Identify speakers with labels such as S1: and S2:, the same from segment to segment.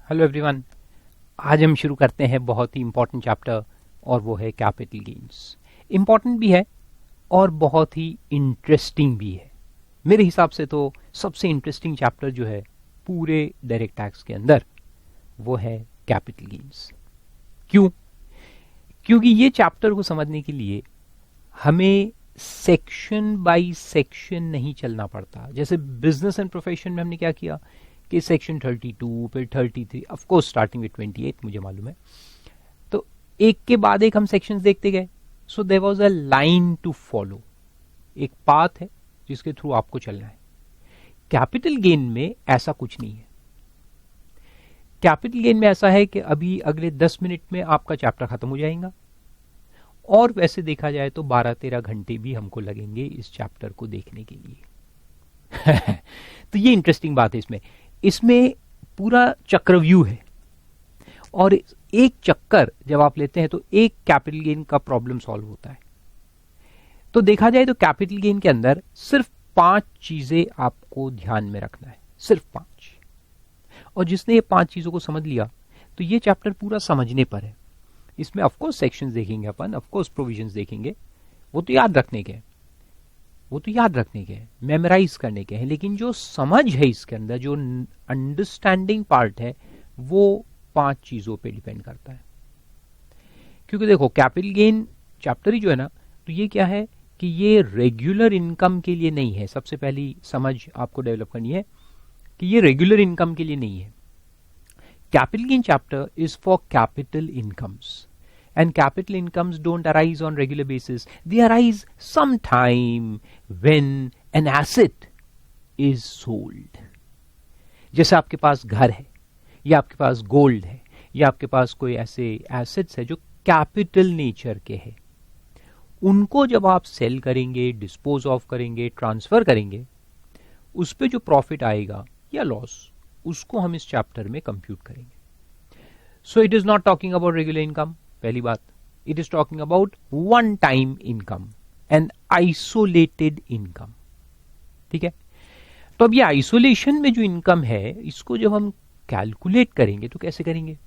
S1: Hello everyone. आज हम शुरू करते हैं बहुत ही इंपॉर्टेंट चैप्टर और वो है कैपिटल गेन्स। इंपॉर्टेंट भी है और बहुत ही इंटरेस्टिंग भी है। मेरे हिसाब से तो सबसे इंटरेस्टिंग चैप्टर जो है पूरे डायरेक्ट टैक्स के अंदर वो है कैपिटल गेन्स। क्यों? क्योंकि ये चैप्टर को समझने के लिए हमें सेक्शन बाय सेक्शन नहीं चलना पड़ता। जैसे बिजनेस एंड प्रोफेशन में हमने क्या किया कि सेक्शन 32 फिर 33, ऑफ कोर्स स्टार्टिंग विद 28 मुझे मालूम है, तो एक के बाद एक हम सेक्शंस देखते गए। So there was a line to follow, एक पाथ है जिसके थ्रू आपको चलना है। कैपिटल गेन में ऐसा कुछ नहीं है। कैपिटल गेन में ऐसा है कि अभी अगले 10 मिनट में आपका चैप्टर खत्म हो जाएगा और वैसे देखा जाए तो 12-13 घंटे भी हमको लगेंगे इस चैप्टर को देखने के लिए। तो ये इंटरेस्टिंग बात है। इसमें पूरा चक्रव्यूह है और एक चक्कर जब आप लेते हैं तो एक कैपिटल गेन का प्रॉब्लम सॉल्व होता है। तो देखा जाए तो कैपिटल गेन के अंदर सिर्फ 5 चीजें आपको ध्यान में रखना है, सिर्फ 5। और जिसने ये 5 चीजों को समझ लिया तो ये चैप्टर पूरा समझने पर है। इसमें ऑफकोर्स सेक्शंस देखेंगे अपन, ऑफकोर्स प्रोविजंस देखेंगे, वो तो याद रखने के, मेमोराइज करने के हैं, लेकिन जो समझ है इसके अंदर, जो अंडरस्टैंडिंग पार्ट है, वो 5 चीजों पे डिपेंड करता है। क्योंकि देखो कैपिटल गेन चैप्टर ही जो है ना, तो ये क्या है कि ये रेगुलर इनकम के लिए नहीं है। सबसे पहली समझ आपको डेवलप करनी है कि ये रेगुलर इनकम के लिए नहीं है। Capital gain chapter is for capital incomes, and capital incomes don't arise on regular basis. They arise sometime when an asset is sold. जैसे आपके पास घर है या आपके पास गोल्ड है या आपके पास कोई ऐसे एसेट्स है जो कैपिटल नेचर के हैं, उनको जब आप सेल करेंगे, डिस्पोज ऑफ करेंगे, ट्रांसफर करेंगे, उस पे जो प्रॉफिट आएगा या लॉस, उसको हम इस चैप्टर में कंप्यूट करेंगे। So it is not talking about regular income, पहली बात। It is talking about one time income and isolated income. ठीक है, तो अब ये आइसोलेशन में जो इनकम है, इसको जब हम कैलकुलेट करेंगे तो कैसे करेंगे?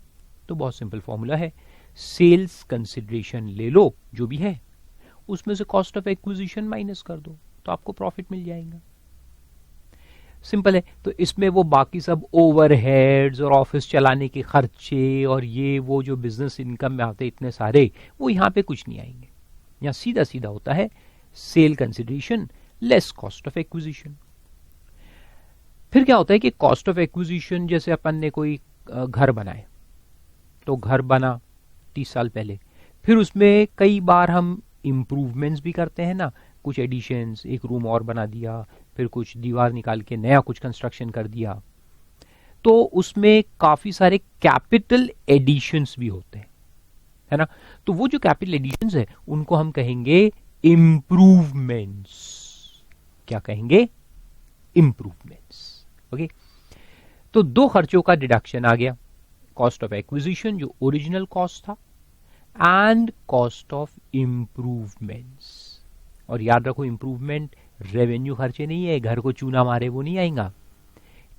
S1: तो बहुत सिंपल फॉर्मूला है, सेल्स कंसिडरेशन ले लो जो भी है, उसमें से कॉस्ट ऑफ एक्विजिशन माइनस कर दो तो आपको प्रॉफिट मिल जाएगा। सिंपल है। तो इसमें वो बाकी सब ओवरहेड्स और ऑफिस चलाने के खर्चे और ये वो जो बिजनेस इनकम में आते इतने सारे, वो यहां पे कुछ नहीं आएंगे। यहां सीधा सीधा होता है sale consideration less cost of acquisition. फिर क्या होता है कि कॉस्ट ऑफ एक्विजिशन, जैसे अपन ने कोई घर बनाए, तो घर बना 30 साल पहले, फिर उसमें कई बार हम इंप्रूवमेंट्स भी करते हैं ना, कुछ एडिशंस, एक रूम और बना दिया, फिर कुछ दीवार निकाल के नया कुछ कंस्ट्रक्शन कर दिया, तो उसमें काफी सारे कैपिटल एडिशंस भी होते हैं, है ना। तो वो जो कैपिटल एडिशंस है उनको हम कहेंगे इंप्रूवमेंट्स। क्या कहेंगे? इंप्रूवमेंट्स। ओके, तो 2 खर्चों का डिडक्शन आ गया, कॉस्ट ऑफ एक्विजिशन जो ओरिजिनल कॉस्ट था एंड कॉस्ट ऑफ इंप्रूवमेंट्स। और याद रखो, इंप्रूवमेंट रेवेन्यू खर्चे नहीं है, घर को चूना मारे वो नहीं आएगा।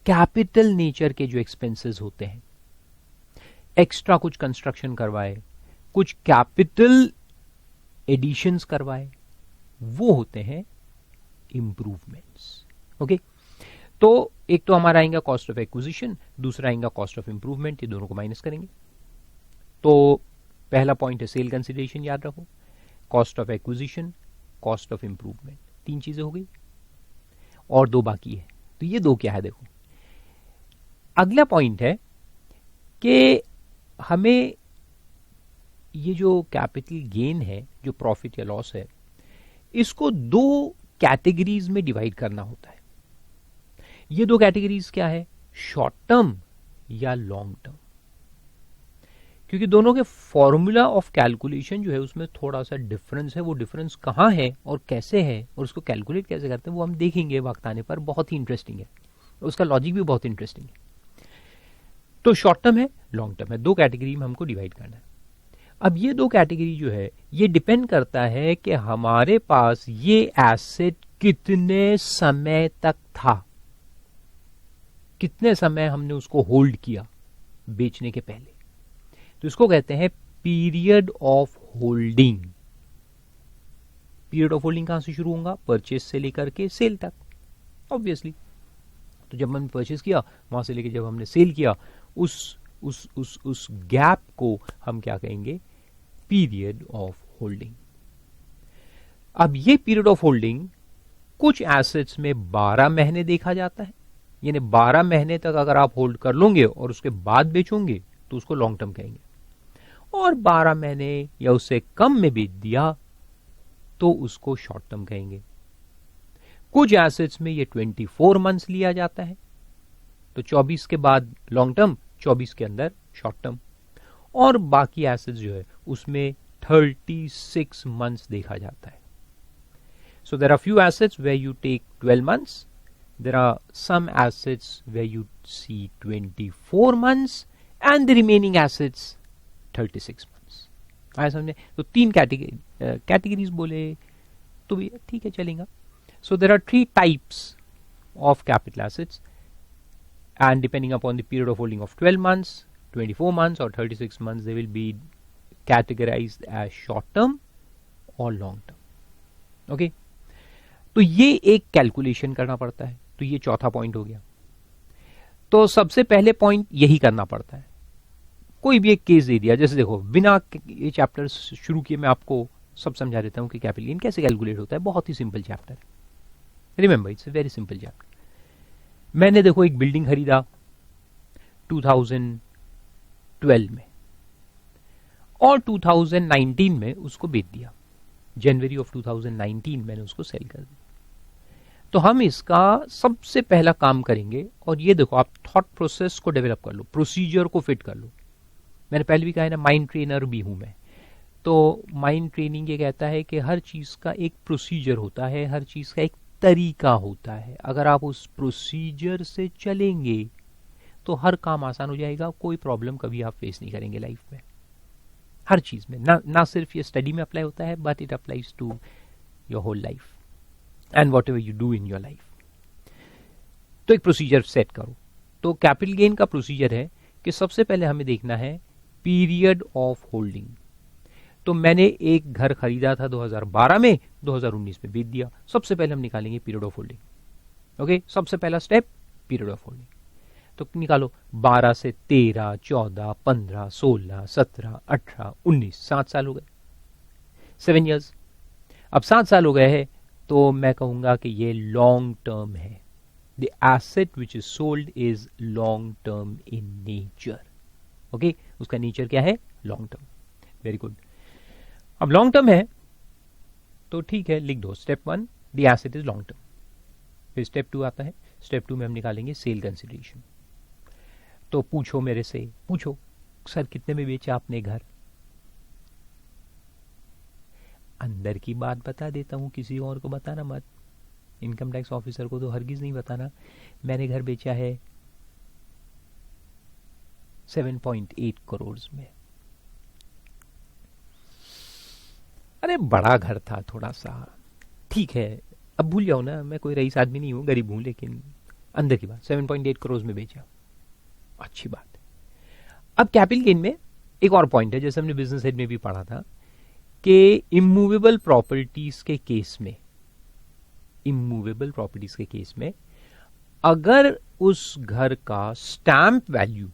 S1: कैपिटल नेचर के जो एक्सपेंसेस होते हैं, एक्स्ट्रा कुछ कंस्ट्रक्शन करवाए, कुछ कैपिटल एडिशंस करवाए, वो होते हैं इंप्रूवमेंट्स। ओके, तो एक तो हमारा आएगा कॉस्ट ऑफ एक्विजिशन, दूसरा आएगा कॉस्ट ऑफ इंप्रूवमेंट, ये दोनों को माइनस करेंगे। तो पहला पॉइंट है सेल कंसिडरेशन, याद रखो, cost of acquisition, cost of improvement, 3 चीजें हो गई और 2 बाकी है। तो ये 2 क्या है? देखो, अगला पॉइंट है कि हमें ये जो कैपिटल गेन है, जो प्रॉफिट या लॉस है, इसको 2 कैटेगरीज में डिवाइड करना होता है। ये 2 कैटेगरीज क्या है? शॉर्ट टर्म या लॉन्ग टर्म। क्योंकि दोनों के फॉर्मूला ऑफ कैलकुलेशन जो है उसमें थोड़ा सा डिफरेंस है। वो डिफरेंस कहाँ है और कैसे है और उसको कैलकुलेट कैसे करते हैं वो हम देखेंगे वक्त आने पर। बहुत ही इंटरेस्टिंग है, उसका लॉजिक भी बहुत इंटरेस्टिंग है। तो शॉर्ट टर्म है, लॉन्ग टर्म है, 2 कैटेगरी में हमको डिवाइड करना है। अब ये 2 कैटेगरी जो है ये डिपेंड करता है कि हमारे पास ये एसेट कितने समय तक था, कितने समय हमने उसको होल्ड किया। बेचने के पहले। तो इसको कहते हैं period of holding. Period of holding कहां से शुरू होगा? परचेज से लेकर के सेल तक, ऑब्वियसली। तो जब हमने परचेज किया वहां से लेकर जब हमने सेल किया, उस गैप को हम क्या कहेंगे? Period of holding. अब ये पीरियड ऑफ होल्डिंग कुछ एसेट्स में 12 महीने देखा जाता है, यानी 12 महीने तक अगर आप होल्ड कर लोगे और उसके बाद बेचोगे तो उसको लॉन्ग टर्म कहेंगे, और 12 महीने या उससे कम में बेच दिया तो उसको शॉर्ट टर्म कहेंगे। कुछ एसेट्स में ये 24 मंथ्स लिया जाता है, तो 24 के बाद लॉन्ग टर्म, 24 के अंदर शॉर्ट टर्म, और बाकी एसेट्स जो है उसमें 36 मंथ्स देखा जाता है। So there are few assets where you take 12 months. There are some assets where you see 24 months and the remaining assets 36 months. आया समझे? तो 3 कैटेगरीज बोले तो भी ठीक है, चलेगा। So there are 3 types of capital assets, and depending upon the period of holding of 12 months, 24 months or 36 months, they will be categorized as short term or long term. Okay? तो ये एक calculation करना पड़ता है। तो ये चौथा point हो गया। तो सबसे पहले पॉइंट यही करना पड़ता है। कोई भी एक केस दे दिया, जैसे देखो, बिना ये चैप्टर शुरू किए मैं आपको सब समझा देता हूं कि कैपिटल गेन कैसे कैलकुलेट होता है। बहुत ही सिंपल चैप्टर है, remember it's a very simple chapter. मैंने देखो एक बिल्डिंग खरीदा 2012 में और 2019 में उसको बेच दिया। जनवरी ऑफ 2019 मैंने उसको सेल कर दिया। तो हम इसका सबसे पहला काम करेंगे, और ये देखो आप थॉट प्रोसेस को डेवलप कर लो, प्रोसीजर को फिट कर लो। मैंने पहले भी कहा है ना, माइंड ट्रेनर भी हूं मैं। तो माइंड ट्रेनिंग ये कहता है कि हर चीज का एक प्रोसीजर होता है, हर चीज का एक तरीका होता है। अगर आप उस प्रोसीजर से चलेंगे तो हर काम आसान हो जाएगा, कोई प्रॉब्लम कभी आप फेस नहीं करेंगे लाइफ में, हर चीज में। ना सिर्फ ये स्टडी में अप्लाई होता है, but it applies to your whole life and whatever you do in your life. तो एक प्रोसीजर सेट करो। तो कैपिटल गेन का प्रोसीजर है कि सबसे पहले हमें देखना है पीरियड ऑफ होल्डिंग। तो मैंने एक घर खरीदा था 2012 में, 2019 में बेच दिया। सबसे पहले हम निकालेंगे पीरियड ऑफ होल्डिंग। ओके, सबसे पहला स्टेप पीरियड ऑफ होल्डिंग। तो निकालो 12 से 13, 14, 15, 16, 17, 18, 19, 7 साल हो गए, 7 years। अब 7 साल हो गए हैं तो मैं कहूंगा कि ये लॉन्ग टर्म है। The asset which is sold is long term in nature. Okay, उसका नेचर क्या है? Long term. Very good. अब लॉन्ग टर्म है तो ठीक है, लिख दो step 1 the asset is long term. फिर स्टेप 2 आता है। स्टेप 2 में हम निकालेंगे सेल कंसिडरेशन। तो पूछो मेरे से, पूछो सर कितने में बेचा आपने घर? अंदर की बात बता देता हूं, किसी और को बताना मत। इनकम टैक्स ऑफिसर को तो हरगिज नहीं बताना। मैंने घर बेचा है 7.8 करोड़ में। अरे बड़ा घर था थोड़ा सा, ठीक है, अब भूल जाओ ना, मैं कोई रईस आदमी नहीं हूं, गरीब हूं, लेकिन अंदर की बात 7.8 करोड़ में बेचा, अच्छी बात है। अब कैपिटल गेन में एक और पॉइंट है, जैसे हमने बिजनेस हेड में भी पढ़ा था कि इमूवेबल प्रॉपर्टीज के केस में, इमूवेबल प्रॉपर्टीज के केस में अगर उस घर का स्टैंप वैल्यू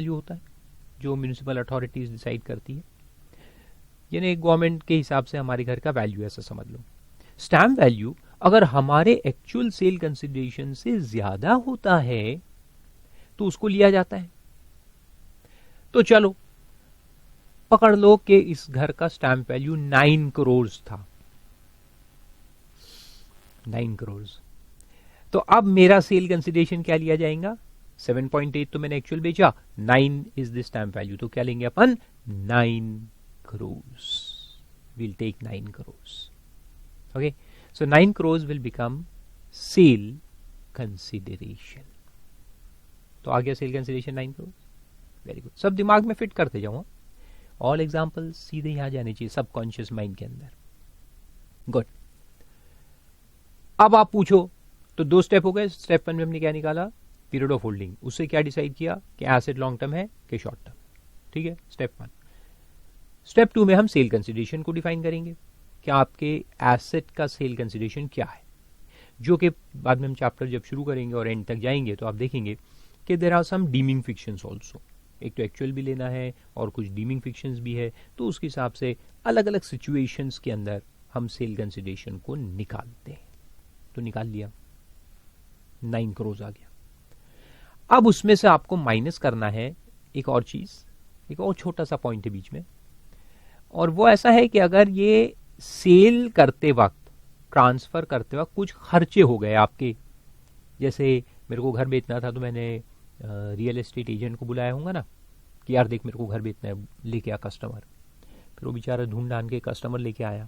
S1: होता है जो म्युनिसिपल अथॉरिटीज डिसाइड करती है, यानी गवर्नमेंट के हिसाब से हमारे घर का वैल्यू ऐसा समझ लो। स्टैंप वैल्यू अगर हमारे एक्चुअल सेल कंसिडरेशन से ज्यादा होता है तो उसको लिया जाता है। तो चलो पकड़ लो कि इस घर का स्टैंप वैल्यू 9 करोड़ था, 9 करोड़। तो अब मेरा सेल कंसिडरेशन क्या लिया जाएगा? 7.8 तो मैंने एक्चुअल बेचा, 9 इज द स्टैंप वैल्यू, तो क्या लेंगे अपन? 9 crore. Will take 9 crore. Okay, so 9 crore will become sale consideration. तो आ गया sale consideration 9 crore. Very good, सब दिमाग में फिट करते जाओ। ऑल एग्जाम्पल सीधे यहां जाने चाहिए सबकॉन्शियस माइंड के अंदर। गुड। अब आप पूछो तो 2 स्टेप हो गए। स्टेप 1 में हमने क्या निकाला? पीरियड ऑफ होल्डिंग, उससे क्या डिसाइड किया कि एसेट लॉन्ग टर्म है कि शॉर्ट टर्म। ठीक है, स्टेप 1। स्टेप 2 में हम सेल कंसिडरेशन को डिफाइन करेंगे कि आपके एसेट का सेल कंसिडरेशन क्या है, जो कि बाद में हम चैप्टर जब शुरू करेंगे और एंड तक जाएंगे तो आप देखेंगे कि there are some deeming fictions also. एक तो एक्चुअल भी लेना है और कुछ डीमिंग फिक्शंस भी है, तो उसके हिसाब से अलग अलग सिचुएशंस के अंदर हम सेल कंसिडरेशन को निकालते हैं। तो निकाल लिया, 9 करोड़ आ गया। अब उसमें से आपको माइनस करना है एक और चीज, एक और छोटा सा पॉइंट है बीच में, और वो ऐसा है कि अगर ये सेल करते वक्त, ट्रांसफर करते वक्त कुछ खर्चे हो गए आपके, जैसे मेरे को घर बेचना था तो मैंने रियल एस्टेट एजेंट को बुलाया होगा ना कि यार देख मेरे को घर बेचना है, लेके आ कस्टमर। फिर वो बेचारा ढूंढ ढांढ के कस्टमर लेके आया,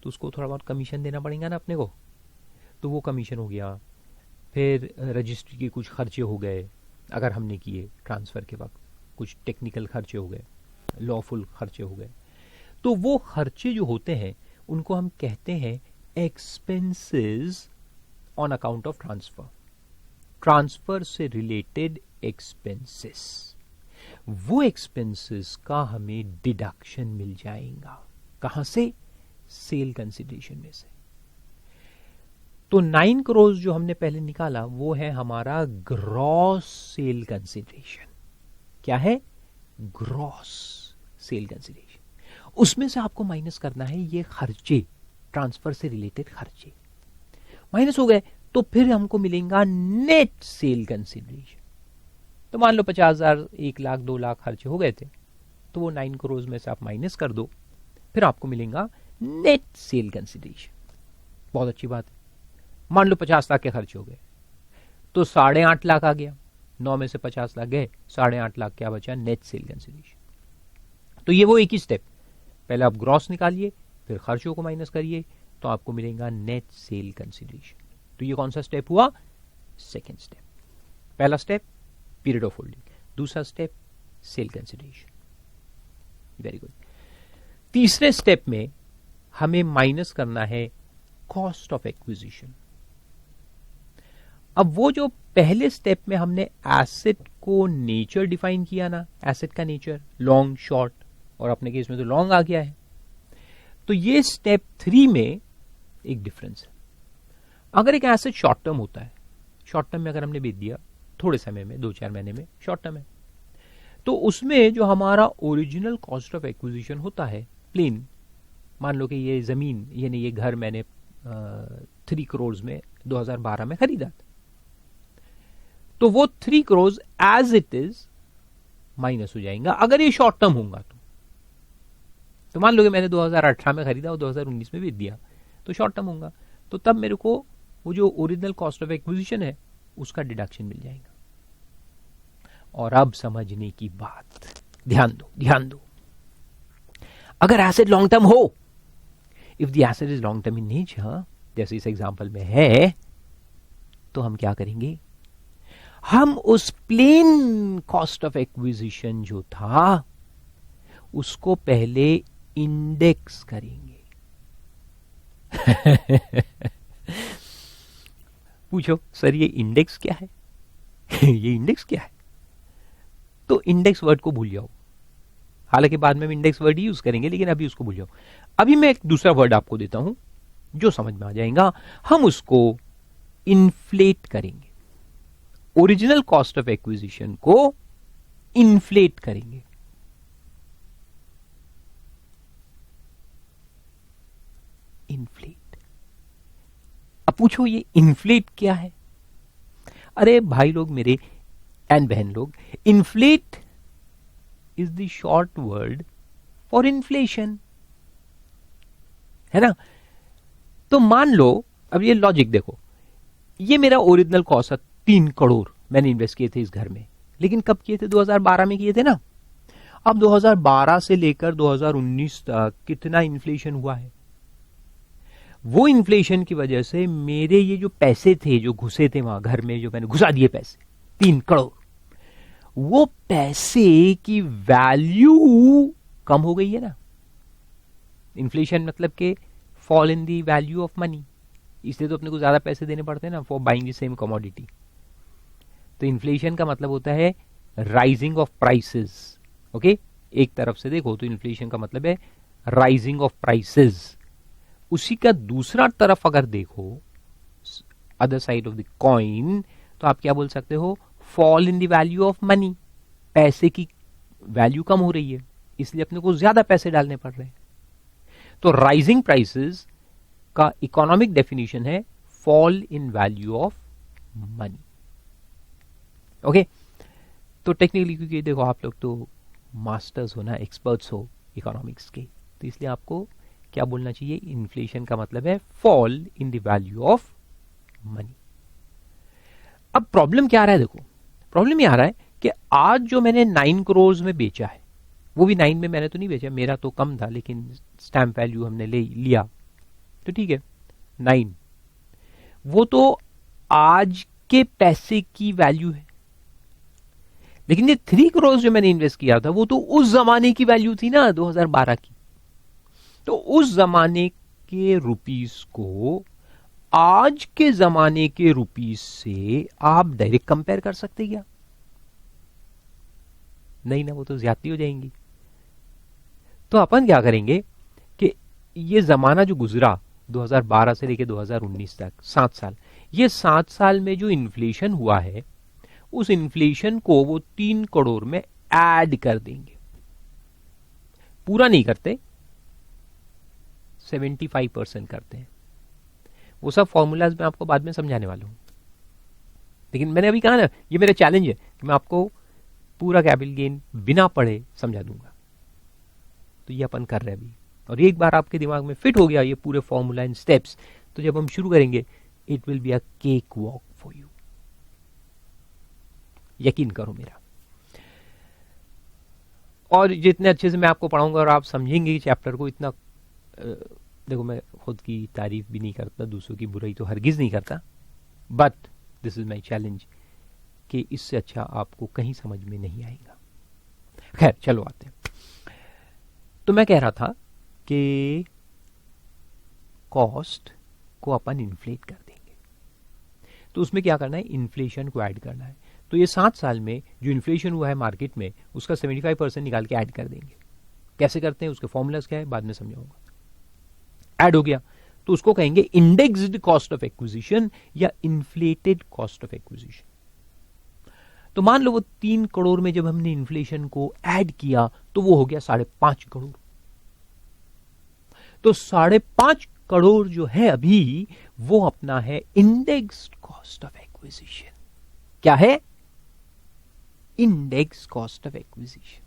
S1: तो उसको थोड़ा बहुत कमीशन देना पड़ेगा ना अपने को, तो वो कमीशन हो गया। फिर रजिस्ट्री के कुछ खर्चे हो गए अगर हमने किए ट्रांसफर के वक्त, कुछ टेक्निकल खर्चे हो गए, लॉफुल खर्चे हो गए। तो वो खर्चे जो होते हैं उनको हम कहते हैं expenses on account of transfer, transfer से रिलेटेड एक्सपेंसेस। वो एक्सपेंसेस का हमें डिडक्शन मिल जाएगा, कहां से? सेल कंसिडरेशन में से। तो 9 करोड़ जो हमने पहले निकाला वो है हमारा ग्रॉस सेल कंसिडरेशन। क्या है? Gross sale consideration. उसमें से आपको माइनस करना है ये खर्चे, ट्रांसफर से रिलेटेड खर्चे। माइनस हो गए तो फिर हमको मिलेगा नेट सेल कंसिडरेशन। तो मान लो 50,000, 1 लाख, 2 लाख खर्चे हो गए थे, तो वो 9 करोड़ में से आप माइनस कर दो, फिर आपको मिलेगा नेट सेल कंसिडरेशन। बहुत अच्छी बात है। मान लो 50 लाख के खर्चे हो गए तो 8.5 लाख आ गया, 9 में से 50 लाख गए, 8.5 लाख क्या बचा? Net cell consideration. तो ये वो एक ही स्टेप, पहले आप ग्रॉस निकालिए फिर खर्चों को माइनस करिए तो आपको मिलेगा नेट सेल कंसिडरेशन। तो ये कौन सा स्टेप हुआ? Second step. पहला स्टेप पीरियड ऑफ होल्डिंग, दूसरा step sale consideration. Very good. तीसरे स्टेप में हमें माइनस करना है कॉस्ट ऑफ एक्विजिशन। अब वो जो पहले स्टेप में हमने एसेट को नेचर डिफाइन किया ना, एसेट का नेचर लॉन्ग, शॉर्ट, और अपने केस में तो लॉन्ग आ गया है, तो ये स्टेप 3 में एक डिफरेंस है। अगर एक एसेट शॉर्ट टर्म होता है, शॉर्ट टर्म में अगर हमने बेच दिया थोड़े समय में, 2-4 महीने में, शॉर्ट टर्म है, तो उसमें जो हमारा ओरिजिनल कॉस्ट ऑफ एक्विजिशन होता है प्लेन, मान लो कि ये जमीन यानी ये घर मैंने 3 करोड़ में 2012 में खरीदा था, तो वो 3 crore as it is minus हो जाएगा अगर ये शॉर्ट टर्म होगा तो मान लो कि मैंने 2018 में खरीदा और 2019 में बेच दिया, तो शॉर्ट टर्म होगा, तो तब मेरे को वो जो ओरिजिनल कॉस्ट ऑफ एक्विजिशन है उसका डिडक्शन मिल जाएगा। और अब समझने की बात, ध्यान दो, अगर एसेट लॉन्ग टर्म हो, if the asset is long term in nature, जैसे इस एग्जांपल में है, तो हम क्या करेंगे? हम उस प्लेन कॉस्ट ऑफ एक्विजिशन जो था उसको पहले इंडेक्स करेंगे। पूछो सर ये इंडेक्स क्या है? ये इंडेक्स क्या है? तो इंडेक्स वर्ड को भूल जाओ, हालांकि बाद में हम इंडेक्स वर्ड यूज करेंगे, लेकिन अभी उसको भूल जाओ। अभी मैं एक दूसरा वर्ड आपको देता हूं जो समझ में आ जाएगा। हम उसको इन्फ्लेट करेंगे, ओरिजिनल कॉस्ट ऑफ एक्विजिशन को इन्फ्लेट करेंगे। इन्फ्लेट। अब पूछो ये इन्फ्लेट क्या है? अरे भाई लोग मेरे एंड बहन लोग, inflate is the short word for inflation, है ना? तो मान लो, अब ये लॉजिक देखो, ये मेरा ओरिजिनल कॉस्ट है 3 करोड़ मैंने इन्वेस्ट किए थे इस घर में, लेकिन कब किए थे? 2012 में किए थे ना। अब 2012 से लेकर 2019 तक कितना इन्फ्लेशन हुआ है? वो इन्फ्लेशन की वजह से मेरे ये जो पैसे थे जो घुसे थे वहां घर में, जो मैंने घुसा दिए पैसे 3 करोड़, वो पैसे की वैल्यू कम हो गई है ना। इन्फ्लेशन मतलब के fall in the value of money, इसलिए तो अपने को ज्यादा पैसे देने पड़ते हैं ना for buying the same commodity. तो इन्फ्लेशन का मतलब होता है राइजिंग ऑफ प्राइसेस। ओके, एक तरफ से देखो तो इन्फ्लेशन का मतलब है राइजिंग ऑफ प्राइसेस। उसी का दूसरा तरफ अगर देखो, other side of the coin, तो आप क्या बोल सकते हो, fall in the value of money. पैसे की वैल्यू कम हो रही है, इसलिए अपने को ज्यादा पैसे डालने पड़ रहे हैं। तो राइजिंग प्राइसेस का इकोनॉमिक डेफिनेशन है fall in value of money. Okay, तो टेक्निकली क्योंकि देखो आप लोग तो मास्टर्स हो ना, एक्सपर्ट्स हो इकोनॉमिक्स के, तो इसलिए आपको क्या बोलना चाहिए, इन्फ्लेशन का मतलब है fall in the value of money. अब प्रॉब्लम क्या आ रहा है, देखो प्रॉब्लम ये आ रहा है कि आज जो मैंने 9 करोड़ में बेचा है, वो भी 9 में मैंने तो नहीं बेचा, मेरा तो कम था, लेकिन स्टैम्प वैल्यू हमने ले लिया तो ठीक है 9, वो तो आज के पैसे की वैल्यू है। लेकिन ये 3 करोड़ जो मैंने इन्वेस्ट किया था वो तो उस जमाने की वैल्यू थी ना, 2012 की। तो उस जमाने के रुपीस को आज के जमाने के रुपीस से आप डायरेक्ट कंपेयर कर सकते क्या? नहीं ना, वो तो ज्यादती हो जाएंगी। तो अपन क्या करेंगे कि ये जमाना जो गुजरा 2012 से लेकर 2019 तक 7 साल, ये 7 साल में जो इन्फ्लेशन हुआ है उस इन्फ्लेशन को वो 3 करोड़ में ऐड कर देंगे। पूरा नहीं करते, 75% करते हैं। वो सब फॉर्मूलाज मैं आपको बाद में समझाने वाला हूं, लेकिन मैंने अभी कहा ना ये मेरा चैलेंज है कि मैं आपको पूरा कैपिटल गेन बिना पढ़े समझा दूंगा। तो ये अपन कर रहे हैं अभी, और एक बार आपके दिमाग में फिट हो गया ये पूरे फॉर्मूला एंड स्टेप्स, तो जब हम शुरू करेंगे it will be a cake walk for you, यकीन करो मेरा। और जितने अच्छे से मैं आपको पढ़ाऊंगा और आप समझेंगे चैप्टर को इतना, देखो मैं खुद की तारीफ भी नहीं करता, दूसरों की बुराई तो हरगिज नहीं करता, but this is my challenge कि इससे अच्छा आपको कहीं समझ में नहीं आएगा। खैर चलो आते हैं। तो मैं कह रहा था कि कॉस्ट को अपन इन्फ्लेट कर देंगे, तो उसमें क्या करना है, इन्फ्लेशन को ऐड करना है। तो ये 7 साल में जो इन्फ्लेशन हुआ है मार्केट में उसका 75% निकाल के ऐड कर देंगे। कैसे करते हैं, उसके फॉर्मूलाज क्या है बाद में समझाऊंगा। ऐड हो गया तो उसको कहेंगे इंडेक्स्ड कॉस्ट ऑफ एक्विजिशन या इन्फ्लेटेड कॉस्ट ऑफ एक्विजिशन। तो मान लो वो 3 करोड़ में जब हमने इन्फ्लेशन को ऐड किया तो वो हो गया 5.5 करोड़। तो 5.5 करोड़ जो है अभी वो अपना है इंडेक्स्ड कॉस्ट ऑफ एक्विजिशन। क्या है, इंडेक्स कॉस्ट ऑफ एक्विजिशन।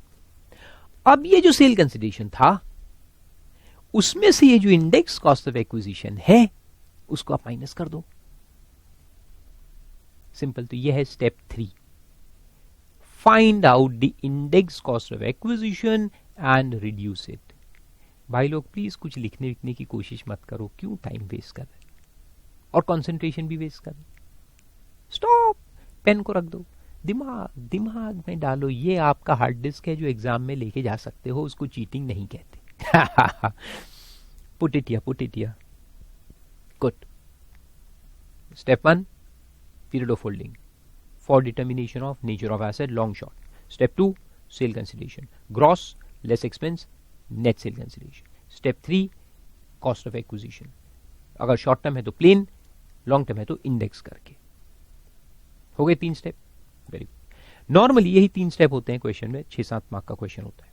S1: अब ये जो सेल कंसिडरेशन था उसमें से ये जो इंडेक्स कॉस्ट ऑफ एक्विजिशन है उसको आप माइनस कर दो, सिंपल। तो ये है step 3, find out the index cost of acquisition and reduce it. भाई लोग प्लीज कुछ लिखने विखने की कोशिश मत करो, क्यों टाइम वेस्ट कर रहे और कंसंट्रेशन भी वेस्ट कर रहे। स्टॉप, पेन को रख दो, दिमाग में डालो। ये आपका हार्ड डिस्क है जो एग्जाम में लेके जा सकते हो, उसको चीटिंग नहीं कहते। Put it here, good. Step 1, period of holding for determination of nature of asset long short. Step 2, sale consideration, gross less expense net sale consideration. Step 3, cost of acquisition, अगर short term है तो plane, long term है तो index करके। हो गए 3 step, very good. Normally यही 3 step होते हैं क्वेश्चन में, 6-7 मार्क का क्वेश्चन होता है।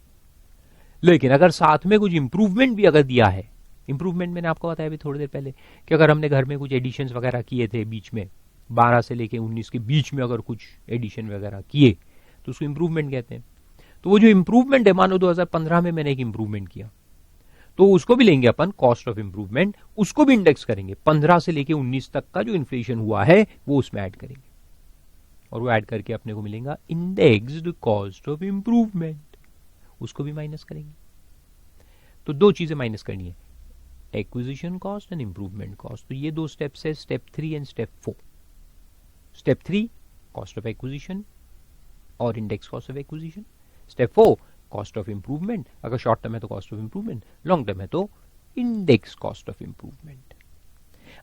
S1: लेकिन अगर साथ में कुछ इंप्रूवमेंट भी अगर दिया है, इंप्रूवमेंट मैंने आपको बताया अभी थोड़ी देर पहले कि अगर हमने घर में कुछ एडिशंस वगैरह किए थे बीच में, 12 से लेके 19 के बीच में अगर कुछ एडिशन वगैरह किए तो उसको इंप्रूवमेंट कहते हैं। तो वो जो इंप्रूवमेंट है, मानो 2015 में मैंने एक इंप्रूवमेंट किया तो उसको भी लेंगे अपन कॉस्ट ऑफ इंप्रूवमेंट, उसको भी इंडेक्स करेंगे, 15 से लेके 19 तक का जो इन्फ्लेशन हुआ है वो उसमें ऐड करेंगे, और वो ऐड करके अपने को मिलेगा इंडेक्स्ड कॉस्ट ऑफ इंप्रूवमेंट, उसको भी माइनस करेंगे। तो 2 चीजें माइनस करनी है, acquisition cost and improvement cost. तो ये 2 स्टेप्स है, step 3 and step 4। Step 3 cost of acquisition और index cost of acquisition. Step 4 cost of improvement, अगर शॉर्ट टर्म है तो cost of improvement, long term है तो इंडेक्स कॉस्ट ऑफ इंप्रूवमेंट।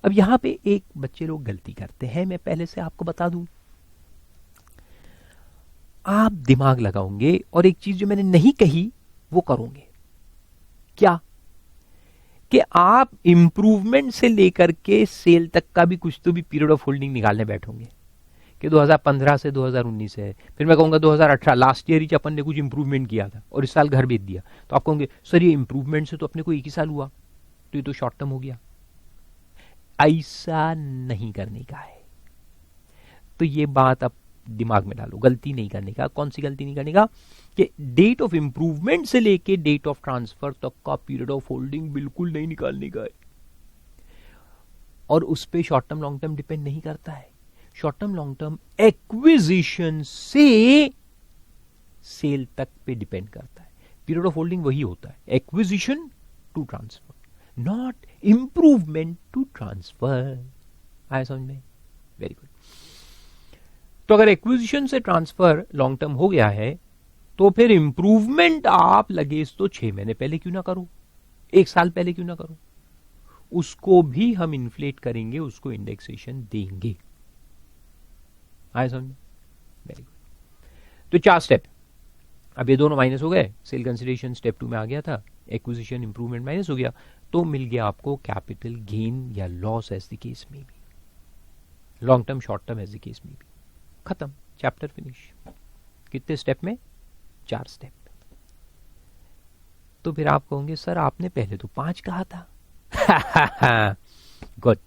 S1: अब यहां पे एक बच्चे लोग गलती करते हैं, मैं पहले से आपको बता दूं। आप दिमाग लगाओगे और एक चीज जो मैंने नहीं कही वो करोगे। क्या? कि आप इंप्रूवमेंट से लेकर के सेल तक का भी कुछ तो भी पीरियड ऑफ होल्डिंग निकालने बैठोगे कि 2015 से 2019 है, फिर मैं कहूंगा 2018 लास्ट ईयर ही अपन ने कुछ इंप्रूवमेंट किया था और इस साल घर बेच दिया, तो आप कहोगे सर ये इंप्रूवमेंट से तो अपने को एक ही साल हुआ, तो ये तो शॉर्ट टर्म हो गया। ऐसा नहीं करने का है। तो ये बात आप दिमाग में डालो, गलती नहीं करने का। कौन सी गलती नहीं करने का? कि डेट ऑफ इंप्रूवमेंट से लेके डेट ऑफ ट्रांसफर तक का पीरियड ऑफ होल्डिंग बिल्कुल नहीं निकालने का है। और उस पे short term long term depend नहीं करता है। Short term long term acquisition से सेल तक पे डिपेंड करता है। पीरियड ऑफ होल्डिंग वही होता है, acquisition to transfer, not improvement to transfer. आया समझ में? Very good. तो अगर एक्विजिशन से ट्रांसफर लॉन्ग टर्म हो गया है तो फिर इंप्रूवमेंट आप लगे तो 6 महीने पहले क्यों ना करो, 1 साल पहले क्यों ना करो, उसको भी हम इन्फ्लेट करेंगे, उसको इंडेक्सेशन देंगे। आया समझ में? Very good. तो 4 स्टेप, अब ये दोनों माइनस हो गए, सेल कंसिडरेशन स्टेप 2 में आ गया था, एक्विजिशन इंप्रूवमेंट माइनस हो गया, तो मिल गया आपको कैपिटल गेन या लॉस एज द केस में भी, long term short term as the case में भी। खत्म, चैप्टर फिनिश। कितने स्टेप में? 4 स्टेप। तो फिर आप कहोगे सर आपने पहले तो 5 कहा था। गुड,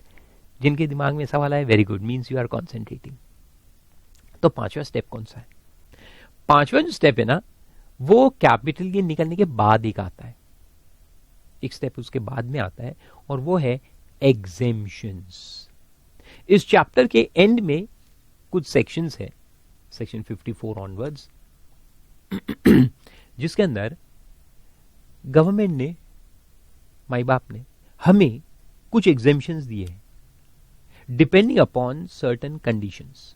S1: जिनके दिमाग में सवाल आए very good, means you are concentrating. तो 5वां स्टेप कौन सा है? 5वां जो स्टेप है ना, वो कैपिटल गेन निकलने के बाद एक आता है, एक स्टेप उसके बाद में आता है, और वो है एग्जेम्पशंस। इस चैप्टर के एंड में कुछ सेक्शंस है, सेक्शन 54 ऑनवर्ड्स, जिसके अंदर गवर्नमेंट ने, माई बाप ने हमें कुछ एग्जेम्पशंस दिए हैं डिपेंडिंग अपॉन सर्टन कंडीशंस,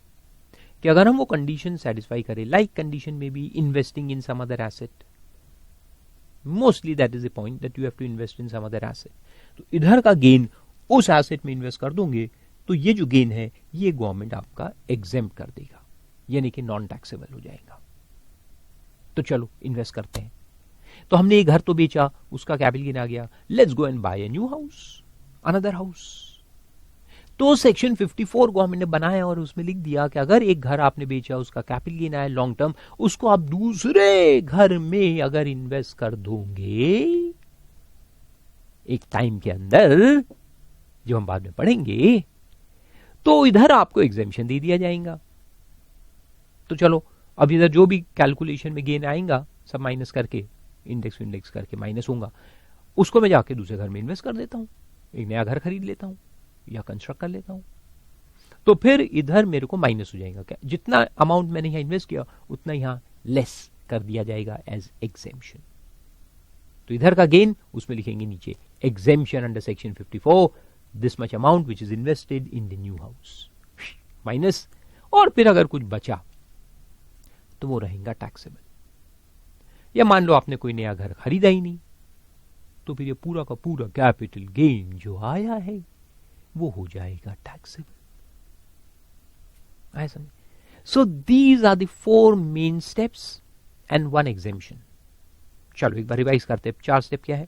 S1: कि अगर हम वो कंडीशन सेटिस्फाई करें, लाइक कंडीशन में भी investing in some other asset, mostly that is the point that you have to invest in some other asset, तो इधर का गेन उस एसेट में इन्वेस्ट कर दोगे तो ये जो गेन है ये गवर्नमेंट आपका एग्जेम्प्ट कर देगा, यानी कि नॉन टैक्सेबल हो जाएगा। तो चलो इन्वेस्ट करते हैं। तो हमने एक घर तो बेचा, उसका कैपिटल गेन आ गया, let's go and buy a new house, another house. तो सेक्शन 54 गवर्नमेंट ने बनाया और उसमें लिख दिया कि अगर एक घर आपने बेचा, उसका कैपिटल गेन आया लॉन्ग टर्म, उसको आप दूसरे घर में अगर इन्वेस्ट कर दोगे एक टाइम के अंदर, जो हम बाद में पढ़ेंगे, तो इधर आपको एग्जेम्पशन दे दिया जाएगा। तो चलो अब इधर जो भी कैलकुलेशन में गेन आएगा सब माइनस करके, इंडेक्स करके माइनस होगा, उसको मैं जाके दूसरे घर में इन्वेस्ट कर देता हूं, एक नया घर खरीद लेता हूं या कंस्ट्रक्ट कर लेता हूं, तो फिर इधर मेरे को माइनस हो जाएगा। क्या? जितना अमाउंट मैंने यहां इन्वेस्ट किया उतना यहां लेस कर दिया जाएगा एज एग्जेम्पशन। तो इधर का गेन उसमें लिखेंगे नीचे exemption under section 54, this much amount which is invested in the new house, minus, और फिर अगर कुछ बचा तो वो रहेगा टैक्सेबल। या मान लो आपने कोई नया घर खरीदा ही नहीं, तो फिर ये पूरा का पूरा कैपिटल गेन जो आया है वो हो जाएगा टैक्सेबल। ऐसा नहीं। So these are the 4 main steps and 1 exemption. चलो एक बार रिवाइज करते हैं, 4 स्टेप क्या है,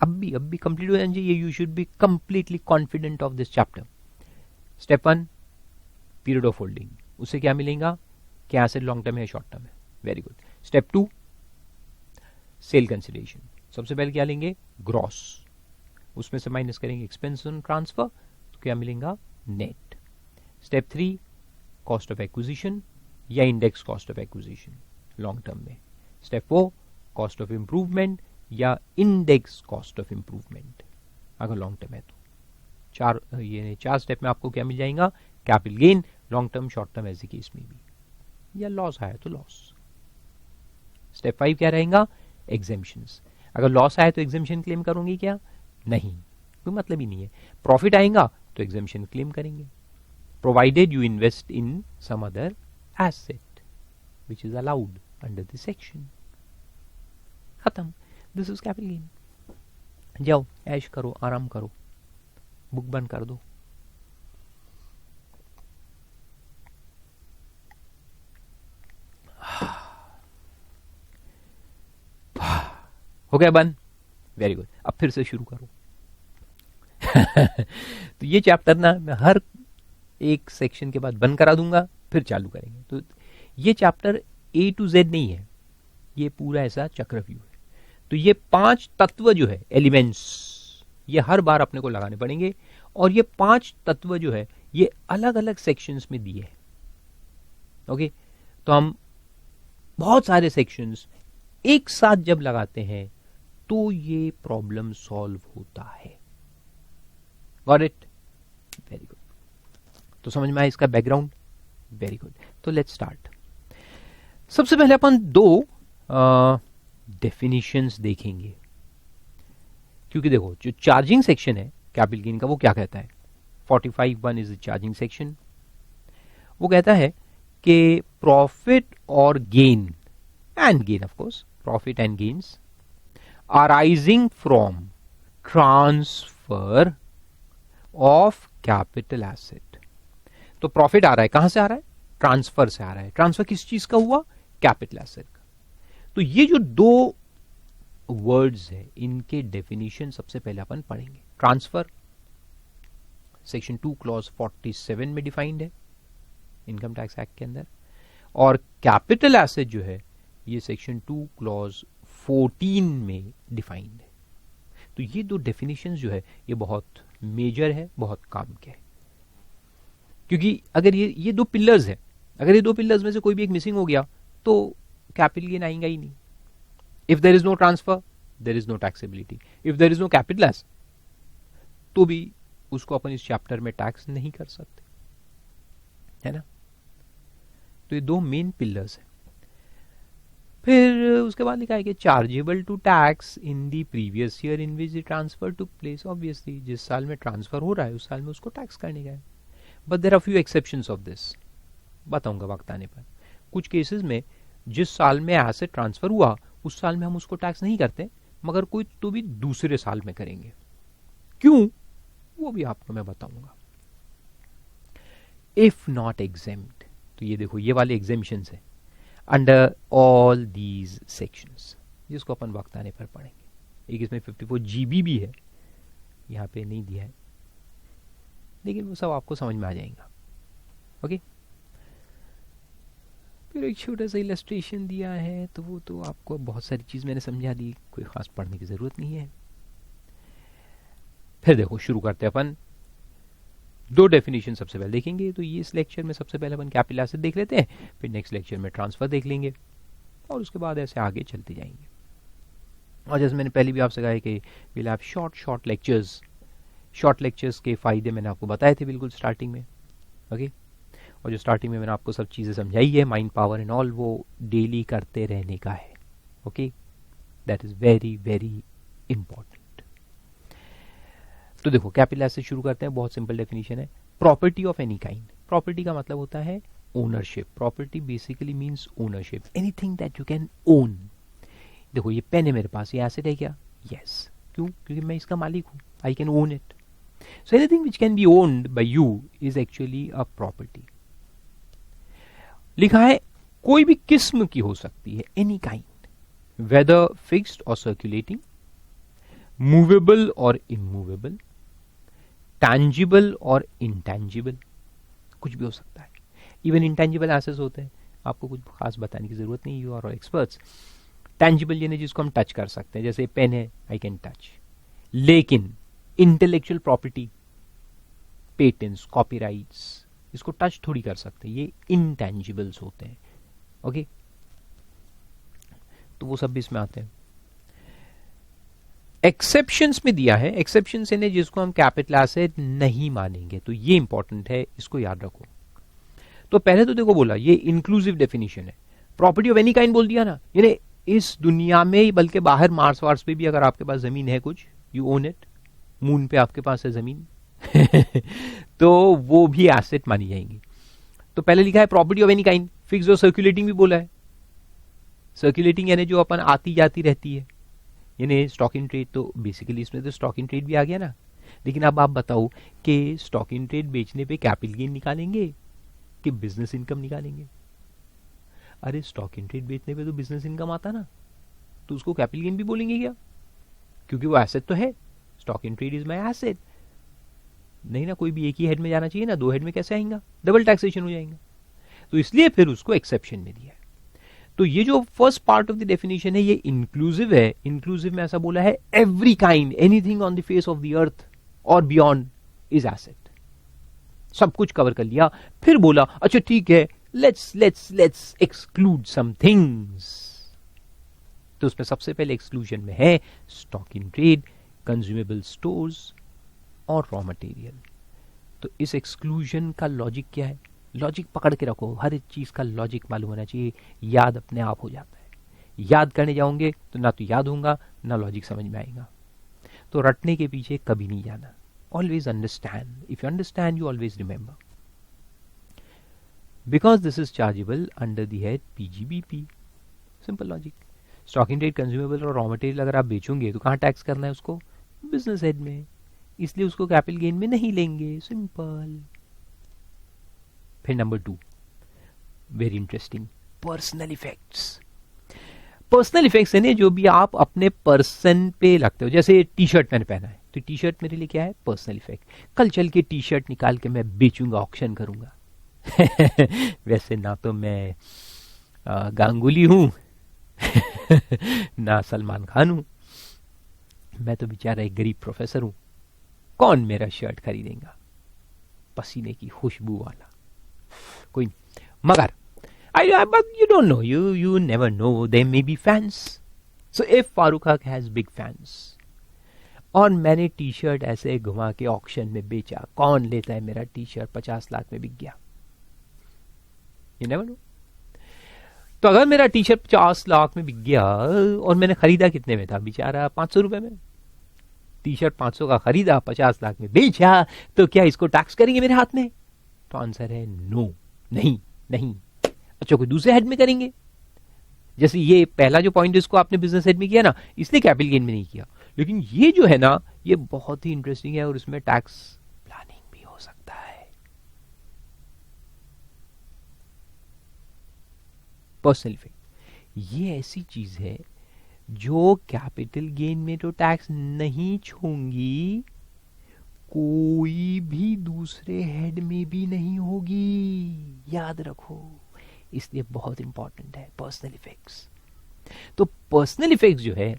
S1: अब भी कंप्लीट हो जाना चाहिए। You should be completely confident of this chapter. Step 1 period of holding, उससे क्या मिलेगा, क्या एसेट लॉन्ग टर्म है शॉर्ट टर्म है, very good. Step 2 sale consideration, सबसे पहले क्या लेंगे, ग्रॉस, उसमें से माइनस करेंगे एक्सपेंस ऑन ट्रांसफर, तो क्या मिलेगा, net. Step 3 cost of acquisition या index cost of acquisition long term में। स्टेप 4 कॉस्ट ऑफ इंप्रूवमेंट या इंडेक्स कॉस्ट ऑफ इंप्रूवमेंट अगर लॉन्ग टर्म है तो। 4 स्टेप में आपको क्या मिल जाएगा, capital gain long term short term as case में भी, या लॉस आया तो लॉस। स्टेप 5 क्या रहेगा, एग्जेम्पशंस, अगर लॉस आया तो एग्जेम्पशन क्लेम करूंगी क्या, नहीं, कोई मतलब ही नहीं है। प्रॉफिट आएगा तो एग्जेम्पशन क्लेम करेंगे, provided you invest in some other asset which is allowed under this section. खत्म, दिस इज कैपिटल गेन। जाओ ऐश करो, आराम करो, बुक बंद कर दो। हो गया बंद? वेरी गुड, अब फिर से शुरू करो। तो ये चैप्टर ना मैं हर एक सेक्शन के बाद बंद करा दूंगा, फिर चालू करेंगे। तो ये चैप्टर A to Z नहीं है, ये पूरा ऐसा चक्रव्यूह है। तो ये 5 तत्व जो है, एलिमेंट्स, ये हर बार अपने को लगाने पड़ेंगे, और ये 5 तत्व जो है ये अलग अलग सेक्शंस में दिए हैं। ओके, तो हम बहुत सारे सेक्शंस एक साथ जब लगाते हैं तो ये प्रॉब्लम सॉल्व होता है। Got it? Very good. तो समझ में आया इसका बैकग्राउंड? Very good. तो लेट्स स्टार्ट। सबसे पहले अपन 2 डेफिनेशंस देखेंगे, क्योंकि देखो जो चार्जिंग सेक्शन है कैपिलगेन का, वो क्या कहता है? 45(1 इज द चार्जिंग सेक्शन। वो कहता है कि प्रॉफिट और gain and gain, of course profit and gains arising from transfer of capital asset। तो प्रॉफिट आ रहा है, कहां से आ रहा है? ट्रांसफर से आ रहा है। ट्रांसफर किस चीज का हुआ? कैपिटल एसेट का। तो ये जो 2 वर्ड्स है, इनके डेफिनेशन सबसे पहले अपन पढ़ेंगे। ट्रांसफर सेक्शन 2 क्लॉज 47 में डिफाइंड है इनकम टैक्स एक्ट के अंदर, और कैपिटल एसेट जो है ये सेक्शन 2 क्लॉज 14 में डिफाइंड है। तो ये 2 डेफिनेशन जो है ये बहुत मेजर है, बहुत काम के है, क्योंकि अगर ये 2 पिलर्स है, अगर ये 2 पिलर्स में से कोई भी एक मिसिंग हो गया तो कैपिटल गेन आएगा ही नहीं। If there is no transfer there is no taxability, if there is no capital asset तो भी उसको अपन इस चैप्टर में टैक्स नहीं कर सकते, है ना। तो ये 2 मेन पिलर्स है। फिर उसके बाद लिखा है कि chargeable to tax in the previous year in which the transfer to place. Obviously जिस साल में ट्रांसफर हो रहा है उस साल में उसको टैक्स करने का है। But there are few exceptions of this, बताऊंगा वक्त आने पर। कुछ केसेस में जिस साल में एसेट ट्रांसफर हुआ उस साल में हम उसको टैक्स नहीं करते, मगर कोई तो भी दूसरे साल में करेंगे। क्यों, वो भी आपको मैं बताऊंगा। इफ नॉट एग्जेम्प्ट, तो ये देखो ये वाले एग्जेम्पशंस है अंडर ऑल दीज सेक्शंस, जिसको अपन वक्त आने पर पढ़ेंगे। एक इसमें 54 GB भी है, यहाँ पे नहीं दिया है, लेकिन वो सब आपको समझ में आ जाएगा। ओके, फिर एक छोटा सा इलस्ट्रेशन दिया है, तो वो तो आपको बहुत सारी चीज मैंने समझा दी, कोई खास पढ़ने की जरूरत नहीं है। फिर देखो शुरू करते हैं अपन। 2 डेफिनेशन सबसे पहले देखेंगे। तो ये इस लेक्चर में सबसे पहले अपन कैपिटल एसेट देख लेते हैं, फिर नेक्स्ट लेक्चर में ट्रांसफर देख लेंगे, और उसके बाद ऐसे आगे चलते जाएंगे। और जैसे मैंने पहले भी आपसे कहा है कि will have short lectures. Short lectures के फायदे मैंने आपको बताए थे बिल्कुल स्टार्टिंग में। ओके, और जो स्टार्टिंग में मैंने आपको सब चीजें समझाई है, माइंड पावर एंड ऑल, वो डेली करते रहने का है। Okay, that is very very important. तो देखो कैपिटल एसेट शुरू करते हैं। बहुत सिंपल डेफिनेशन है, property of any kind. Property का मतलब होता है ownership. Property basically means ownership, anything that you can own. देखो ये पेन है मेरे पास, ये एसेट है क्या? यस। क्यों? क्योंकि मैं इसका मालिक हूं, I can own it. So anything which can be owned by you is actually a property. लिखा है कोई भी किस्म की हो सकती है, एनी काइंड, वेदर फिक्स्ड और सर्कुलेटिंग, मूवेबल और इमूवेबल, टैंजिबल और इंटैंजिबल, कुछ भी हो सकता है। इवन इंटैंजिबल एसेट्स होते हैं, आपको कुछ खास बताने की जरूरत नहीं, यू आर एक्सपर्ट्स। टैंजिबल यानी जिसको हम टच कर सकते हैं, जैसे पेन है, आई कैन टच। लेकिन इंटेलेक्चुअल प्रॉपर्टी, पेटेंट्स, कॉपीराइट्स, इसको टच थोड़ी कर सकते हैं, ये इंटैंजिबल्स होते हैं। ओके, तो वो सब भी इसमें आते हैं। एक्सेप्शंस में दिया है, एक्सेप्शंस यानी जिसको हम कैपिटल एसेट नहीं मानेंगे, तो ये इंपॉर्टेंट है, इसको याद रखो। तो पहले तो देखो बोला ये इंक्लूसिव डेफिनेशन है। प्रॉपर्टी ऑफ एनी काइंड बोल दिया ना, यानी इस दुनिया में, बल्कि बाहर मार्स वार्स पे भी अगर आपके पास जमीन है कुछ, यू ओन इट। मून पे आपके पास है जमीन तो वो भी एसेट मानी जाएंगी। तो पहले लिखा है property of any kind, fixed और सर्कुलेटिंग भी बोला है। सर्कुलेटिंग यानी जो अपन आती जाती रहती है, यानी स्टॉक इन ट्रेड, तो बेसिकली इसमें तो स्टॉक इन ट्रेड भी आ गया ना। लेकिन अब आप बताओ कि स्टॉक इन ट्रेड बेचने पे कैपिटल गेन निकालेंगे कि बिजनेस इनकम निकालेंगे? अरे स्टॉक इन ट्रेड बेचने पे तो बिजनेस इनकम आता ना, तो उसको कैपिटल गेन भी बोलेंगे क्या? क्योंकि वो एसेट तो है, stock in trade is my asset. नहीं ना, कोई भी एक ही हेड में जाना चाहिए ना, दो हेड में कैसे आएगा? डबल टैक्सेशन हो जाएगा। तो इसलिए फिर उसको एक्सेप्शन में दिया है। तो ये जो first part of the definition है ये इंक्लूसिव है। इंक्लूसिव में ऐसा बोला है every kind, anything on the face of the earth और बियॉन्ड इज एसेट। सब कुछ कवर कर लिया, फिर बोला अच्छा ठीक है, लेट्स एक्सक्लूड सम थिंग्स। तो उसमें सबसे पहले एक्सक्लूजन में है stock in trade, consumable stores और रॉ मटेरियल। तो इस एक्सक्लूजन का लॉजिक क्या है? लॉजिक पकड़ के रखो, हर एक चीज का लॉजिक मालूम होना चाहिए, याद अपने आप हो जाता है। याद करने जाओगे तो ना तो याद होगा ना लॉजिक समझ में आएगा। तो रटने के पीछे कभी नहीं जाना, always understand. If you understand you always remember. Because this is chargeable under the head PGBP, simple logic. Stock in trade, consumable और रॉ मटेरियल अगर आप बेचोगे तो कहाँ टैक्स करना है उसको? बिजनेस हेड में, इसलिए उसको कैपिटल गेन में नहीं लेंगे, सिंपल। फिर number 2, very interesting, personal effects. Personal effects है ना, जो भी आप अपने पर्सन पे लगते हो। जैसे टी शर्ट मैंने पहना है तो टी शर्ट मेरे लिए क्या है? Personal effect. कल चल के टी शर्ट निकाल के मैं बेचूंगा, ऑक्शन करूंगा। वैसे ना तो मैं गांगुली हूं ना सलमान खान हूं, मैं तो बेचारा एक गरीब प्रोफेसर हूं। कौन मेरा शर्ट खरीदेगा? पसीने की खुशबू वाला कोई नहीं। मगर but you don't know, you never know, there may be fans. So if Farooq Haq has big fans और मैंने टी शर्ट ऐसे घुमा के ऑक्शन में बेचा, कौन लेता है मेरा टी शर्ट? 50 लाख में बिक गया, you never know। तो अगर मेरा टी शर्ट 50 लाख में बिक गया और मैंने खरीदा कितने में था? बेचारा 500 रुपए में। टी शर्ट 500 का खरीदा, 50 लाख में बेचा, तो क्या इसको टैक्स करेंगे मेरे हाथ में? तो आंसर है नो, नहीं नहीं। अच्छा, कोई दूसरे हेड में करेंगे। जैसे ये पहला जो पॉइंट इसको आपने बिजनेस हेड में किया ना, इसलिए कैपिटल गेन में नहीं किया। लेकिन ये जो है ना, ये बहुत ही इंटरेस्टिंग है और इसमें टैक्स प्लानिंग भी हो सकता है। पर्सनल इफेक्ट ये ऐसी चीज है जो कैपिटल गेन में तो टैक्स नहीं छूंगी, कोई भी दूसरे हेड में भी नहीं होगी, याद रखो। इसलिए बहुत इंपॉर्टेंट है पर्सनल इफेक्ट्स। तो पर्सनल इफेक्ट्स जो है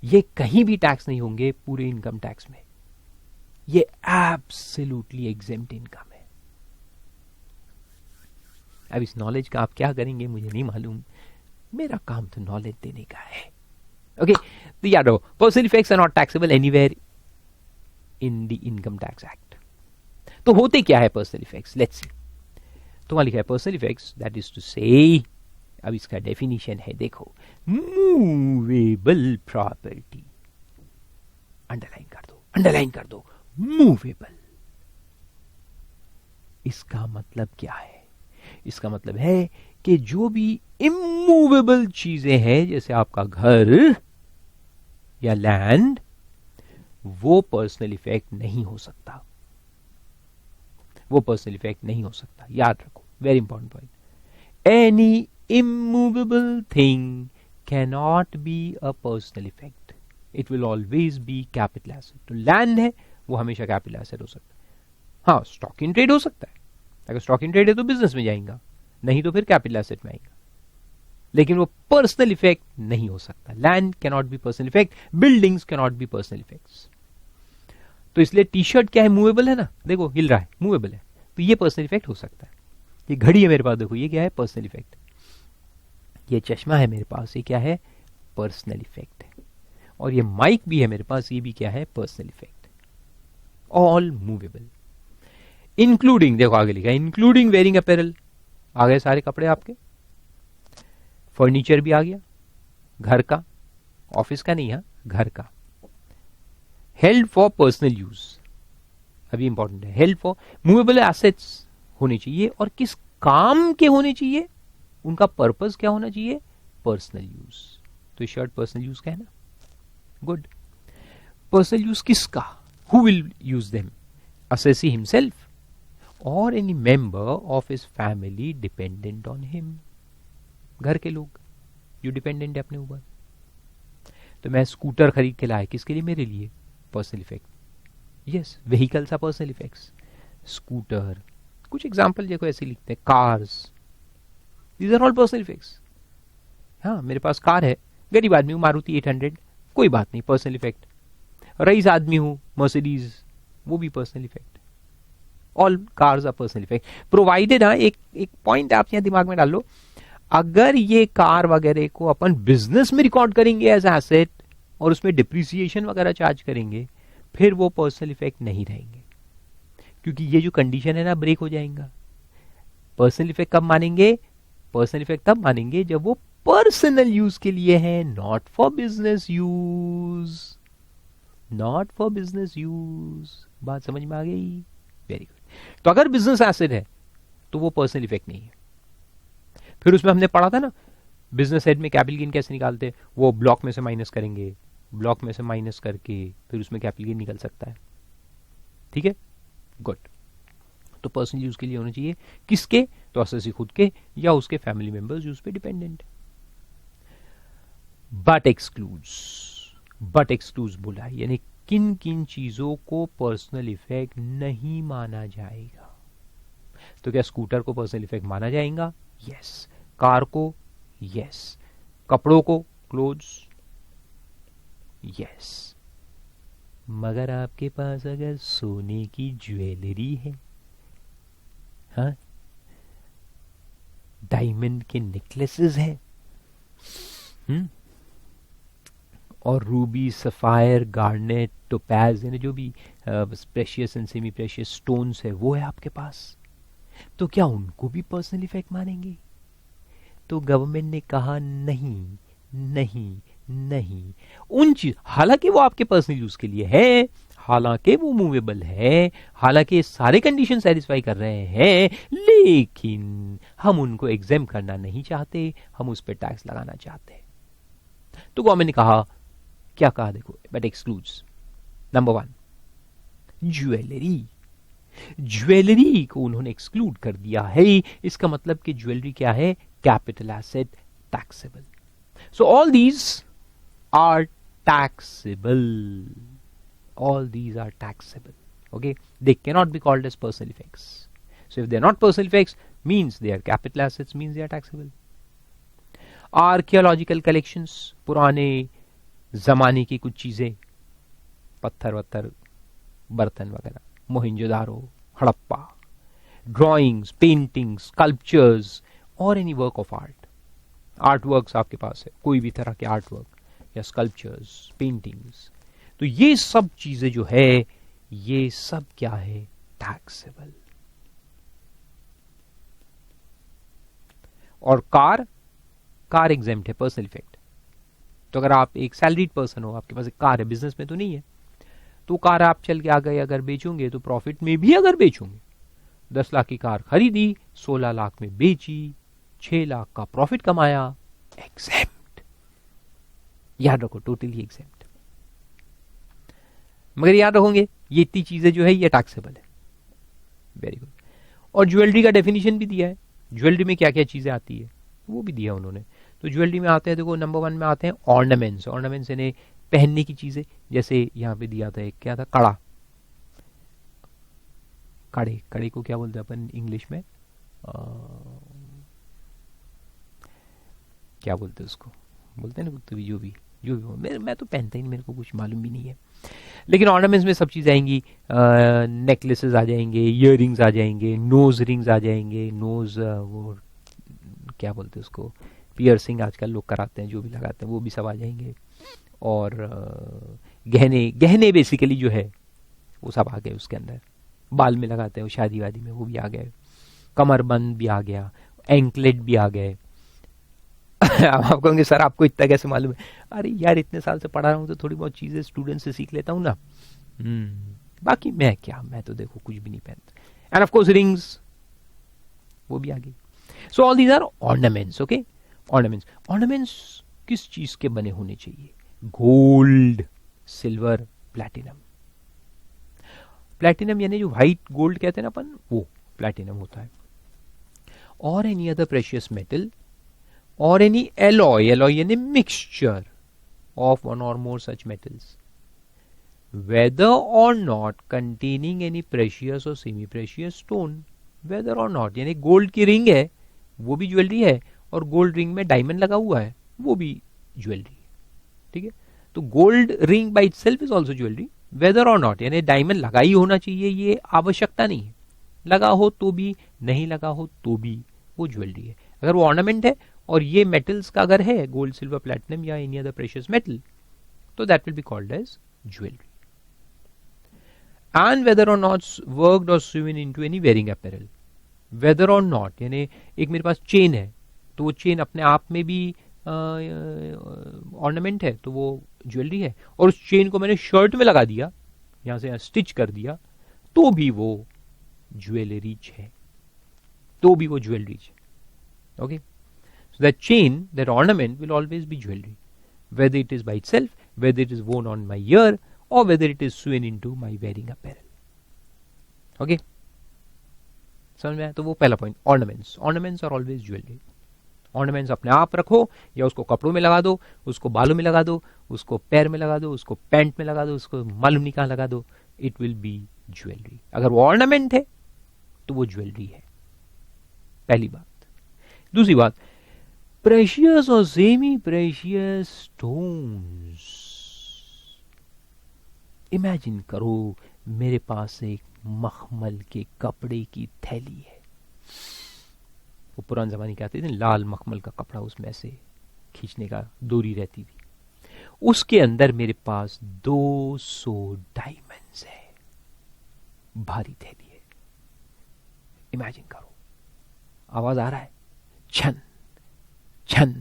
S1: ये कहीं भी टैक्स नहीं होंगे पूरे इनकम टैक्स में, ये एब्सोल्युटली एग्जेम्प्ट इनकम है। अब इस नॉलेज का आप क्या करेंगे मुझे नहीं मालूम, मेरा काम तो नॉलेज देने का है। ओके, तो याद रहो, personal effects are not taxable anywhere in the income tax act. तो होते क्या है पर्सनल इफेक्ट्स? Let's see. तो वहां लिखा है personal effects, that is to say, अब इसका डेफिनेशन है, देखो, मूवेबल प्रॉपर्टी। अंडरलाइन कर दो, अंडरलाइन कर दो, मूवेबल। इसका मतलब क्या है? इसका मतलब है कि जो भी इमूवेबल चीजें हैं, जैसे आपका घर या लैंड, वो पर्सनल इफेक्ट नहीं हो सकता, वो पर्सनल इफेक्ट नहीं हो सकता। याद रखो, very important point. Any immovable thing can not be a personal effect, it will always be capital asset. तो लैंड है वो हमेशा कैपिटल एसेट हो सकता है। हाँ, स्टॉक इन ट्रेड हो सकता है, अगर स्टॉक इन ट्रेड है तो बिजनेस में जाएगा, नहीं तो फिर कैपिटल एसेट में आएगा, लेकिन वो पर्सनल इफेक्ट नहीं हो सकता। Land can not be personal effect, buildings can not be personal effects. तो इसलिए टी शर्ट क्या है? मूवेबल है ना, देखो हिल रहा है, मूवेबल है, तो ये पर्सनल इफेक्ट हो सकता है। ये घड़ी है मेरे पास, देखो ये क्या है? Personal effect. ये चश्मा है मेरे पास, ये क्या है? पर्सनल इफेक्ट है। और ये माइक भी है मेरे पास, ये भी क्या है? Personal effect. All movable, including, देखो आगे लिखा है, इंक्लूडिंग वेयरिंग अपैरल, आ गए सारे कपड़े आपके। फर्नीचर भी आ गया, घर का, ऑफिस का नहीं, हाँ घर का। हेल्ड फॉर पर्सनल यूज, अभी इंपॉर्टेंट है, हेल्ड फॉर मूवेबल एसेट्स होने चाहिए, और किस काम के होने चाहिए, उनका पर्पस क्या होना चाहिए? Personal use. तो शर्ट पर्सनल यूज का है ना, गुड। पर्सनल यूज किसका? Who will use them? Assessee himself और any member of his family dependent on him. घर के लोग जो डिपेंडेंट है अपने ऊपर, तो मैं स्कूटर खरीद के लाया, किसके लिए? मेरे लिए। Personal effect. Yes, vehicles are personal effects. Scooter, कुछ एग्जाम्पल देखो ऐसे लिखते हैं, cars, these are all personal effects. हाँ, मेरे पास कार है, गरीब आदमी हूं, मारुति 800, कोई बात नहीं, पर्सनल इफेक्ट। रईस आदमी हूं, मर्सिडीज, वो भी personal effect. All cars are personal effect, provided. हाँ, एक पॉइंट आप यहां दिमाग में डाल लो, अगर ये कार वगैरह को अपन बिजनेस में रिकॉर्ड करेंगे एज एसेट और उसमें डिप्रिसिएशन वगैरह चार्ज करेंगे, फिर वो पर्सनल इफेक्ट नहीं रहेंगे, क्योंकि ये जो कंडीशन है ना, ब्रेक हो जाएगा। पर्सनल इफेक्ट कब मानेंगे? पर्सनल इफेक्ट तब मानेंगे जब वो पर्सनल यूज के लिए है, not for business use, not for business use. बात समझ में आ गई? Very good. तो अगर बिजनेस एसेट है तो वो पर्सनल इफेक्ट नहीं है। फिर उसमें हमने पढ़ा था ना, बिजनेस हेड में कैपिटल गेन कैसे निकालते हैं, वो ब्लॉक में से माइनस करेंगे, ब्लॉक में से माइनस करके फिर उसमें कैपिटल गेन निकल सकता है। ठीक है, गुड। तो पर्सनल यूज के लिए होना चाहिए, किसके? तो असेसी खुद के या उसके फैमिली मेंबर्स जो उस पर डिपेंडेंट। बट एक्सक्लूड्स बोला है, यानी किन किन चीजों को पर्सनल इफेक्ट नहीं माना जाएगा। तो क्या स्कूटर को पर्सनल इफेक्ट माना जाएगा? यस। कार को? यस। कपड़ों को? क्लोथ्स? यस। मगर आपके पास अगर सोने की ज्वेलरी है, हाँ, डायमंड के नेकलेसेस है, और रूबी, सफायर, गार्नेट, टोपैज, यानी जो भी precious and semi precious stones है वो है आपके पास, तो क्या उनको भी पर्सनल इफेक्ट मानेंगे? तो गवर्नमेंट ने कहा नहीं नहीं नहीं, उन चीज, हालांकि वो आपके पर्सनल यूज के लिए है, हालांकि वो मूवेबल है, हालांकि सारे कंडीशन सेटिस्फाई कर रहे हैं, लेकिन हम उनको एग्जेम करना नहीं चाहते, हम उस पर टैक्स लगाना चाहते हैं। तो गवर्नमेंट ने कहा, क्या कहा देखो, but excludes. Number 1, jewellery. Jewellery को उन्होंने एक्सक्लूड कर दिया है। इसका मतलब कि ज्वेलरी क्या है? Capital asset, taxable. So all these are taxable, all these are taxable. Okay, they cannot be called as personal effects. So if they are not personal effects, means they are capital assets, means they are taxable. Archaeological collections, पुराने जमाने की कुछ चीजें, पत्थर वत्थर, बर्तन वगैरह, Mohenjodaro, Harappa, drawings, paintings, sculptures और any work of art. Art works आपके पास है, कोई भी तरह के आर्ट वर्क या स्कल्पचर्स, पेंटिंग्स, तो ये सब चीजें जो है, ये सब क्या है? टैक्सेबल। और कार एग्जेम्प्ट है पर्सनल इफेक्ट। तो अगर आप एक सैलरीड पर्सन हो, आपके पास एक कार है, बिजनेस में तो नहीं है, तो कार आप चल के आ गए, अगर बेचोगे तो प्रॉफिट में भी अगर बेचोगे, 10 लाख की कार खरीदी, 16 लाख में बेची, 6 लाख का प्रॉफिट कमाया, एग्जेम्प्ट। याद रखो, टोटली एग्जेम्प्ट। मगर याद रखोगे, ये इतनी चीजें जो है ये टैक्सेबल है। Very good. और ज्वेलरी का डेफिनेशन भी दिया है, ज्वेलरी में क्या क्या चीजें आती है वो भी दिया उन्होंने। तो ज्वेलरी में आते हैं, देखो नंबर 1 में आते हैं ऑर्नामेंट्स। ऑर्नामेंट्स यानी पहनने की चीजें, जैसे यहां पे दिया था एक, क्या था? कड़ा। कड़े को क्या बोलते हैं अपन इंग्लिश में? क्या बोलते हैं उसको? बोलते हैं ना, तो जो भी मैं तो पहनता ही नहीं, मेरे को कुछ मालूम भी नहीं है। लेकिन ऑर्नामेंट्स में सब चीज़ आएंगी, नेकलेसेस आ जाएंगे, ईयररिंग्स आ जाएंगे, नोज रिंग्स आ जाएंगे, नोज वो क्या बोलते हैं उसको, पियर्सिंग आजकल लोग कराते हैं, जो भी लगाते हैं वो भी सब आ जाएंगे। और गहने बेसिकली जो है वो सब आ गए उसके अंदर। बाल में लगाते हैं शादी वादी में, वो भी आ गए। कमरबंद भी आ गया, एंकलेट भी आ गए। आप कहोगे सर आपको इतना कैसे मालूम है? अरे यार, इतने साल से पढ़ा रहा हूँ तो थोड़ी बहुत चीजें स्टूडेंट से सीख लेता हूँ ना। बाकी मैं तो देखो कुछ भी नहीं पहनता। एंड ऑफ कोर्स रिंग्स, वो भी आ गई। So all these are ornaments. Okay, ornaments किस चीज के बने होने चाहिए? Gold, silver, platinum. प्लैटिनम यानी जो व्हाइट गोल्ड कहते हैं ना अपन, वो प्लैटिनम होता है। और एनी अदर प्रेशियस मेटल, और एनी एलॉय यानी mixture of one or more such metals, whether or not containing any precious or semi precious stone. whether or not यानी गोल्ड की रिंग है वो भी ज्वेलरी है, और गोल्ड रिंग में डायमंड लगा हुआ है वो भी ज्वेलरी है. ठीक है, तो gold ring by itself is also jewellery. Whether or not यानी डायमंड लगा ही होना चाहिए ये आवश्यकता नहीं है, लगा हो तो भी नहीं लगा हो तो भी वो ज्वेलरी है. अगर वो ऑर्नामेंट है और ये मेटल्स का अगर है गोल्ड सिल्वर प्लैटिनम या एनी अदर प्रेशियस मेटल, तो that will be called as jewellery. And whether or not worked or sewn into any wearing apparel. Whether or not यानी एक मेरे पास चेन है तो वो चेन अपने आप में भी ऑर्नामेंट है तो वो ज्वेलरी है, और उस चेन को मैंने शर्ट में लगा दिया, यहां से स्टिच कर दिया, तो भी वो ज्वेलरीज है, तो भी वो ज्वेलरीज है. Okay, so that chain, that ornament will always be jewellery, whether it is by itself, whether it is worn on my ear, or whether it is sewn into my wearing apparel. Okay, समझ में आया? तो वो पहला point, ornaments. Ornaments are always jewellery. Ornaments अपने आप रखो या उसको कपड़ों में लगा दो, उसको बालों में लगा दो, उसको पैर में लगा दो, उसको पैंट में लगा दो, उसको मालूम नहीं कहां लगा दो, इट विल बी ज्वेलरी. अगर वो ऑर्नामेंट है तो वो ज्वेलरी है. पहली बात. दूसरी बात, प्रेशियस और सेमी प्रेशियस स्टोन्स. इमेजिन करो मेरे पास एक मखमल के कपड़े की थैली है. वो पुराने जमाने के आते थे लाल मखमल का कपड़ा, उसमें ऐसे खींचने का डोरी रहती थी. उसके अंदर मेरे पास 200 डायमंड्स है. भारी थैली है. इमेजिन करो. आवाज आ रहा है? छन छन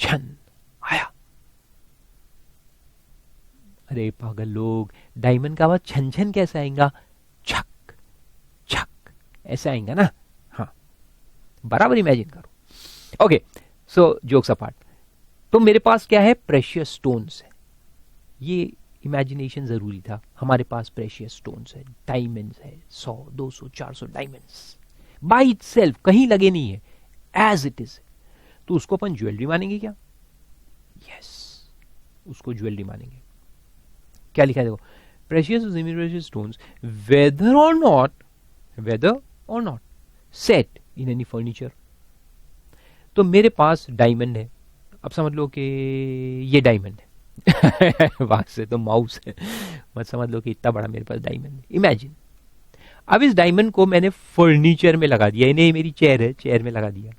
S1: छन आया. अरे पागल लोग, डायमंड का आवाज छन छन कैसे आएगा? छक छक ऐसा आएगा ना. हाँ, बराबर इमेजिन करो. ओके, सो जोक्स अपार्ट. तो मेरे पास क्या है? प्रेशियस स्टोन्स है. ये इमेजिनेशन जरूरी था. हमारे पास प्रेशियस स्टोन्स है, डायमंड्स है, 100 200 400 डायमंड्स बाय इटसेल्फ, कहीं लगे नहीं है, एज इट इज. तो उसको अपन ज्वेलरी मानेंगे क्या? यस, उसको ज्वेलरी मानेंगे. क्या लिखा है देखो, प्रेशियस और semi precious stones weather or not set in any furniture. तो मेरे पास डायमंड है. अब समझ लो कि ये डायमंड है. वाक से तो माउस है, मत समझ लो कि इतना बड़ा मेरे पास डायमंड है. इमेजिन, अब इस डायमंड को मैंने फर्नीचर में लगा दिया. इन्हें मेरी चेयर है, चेयर में लगा दिया,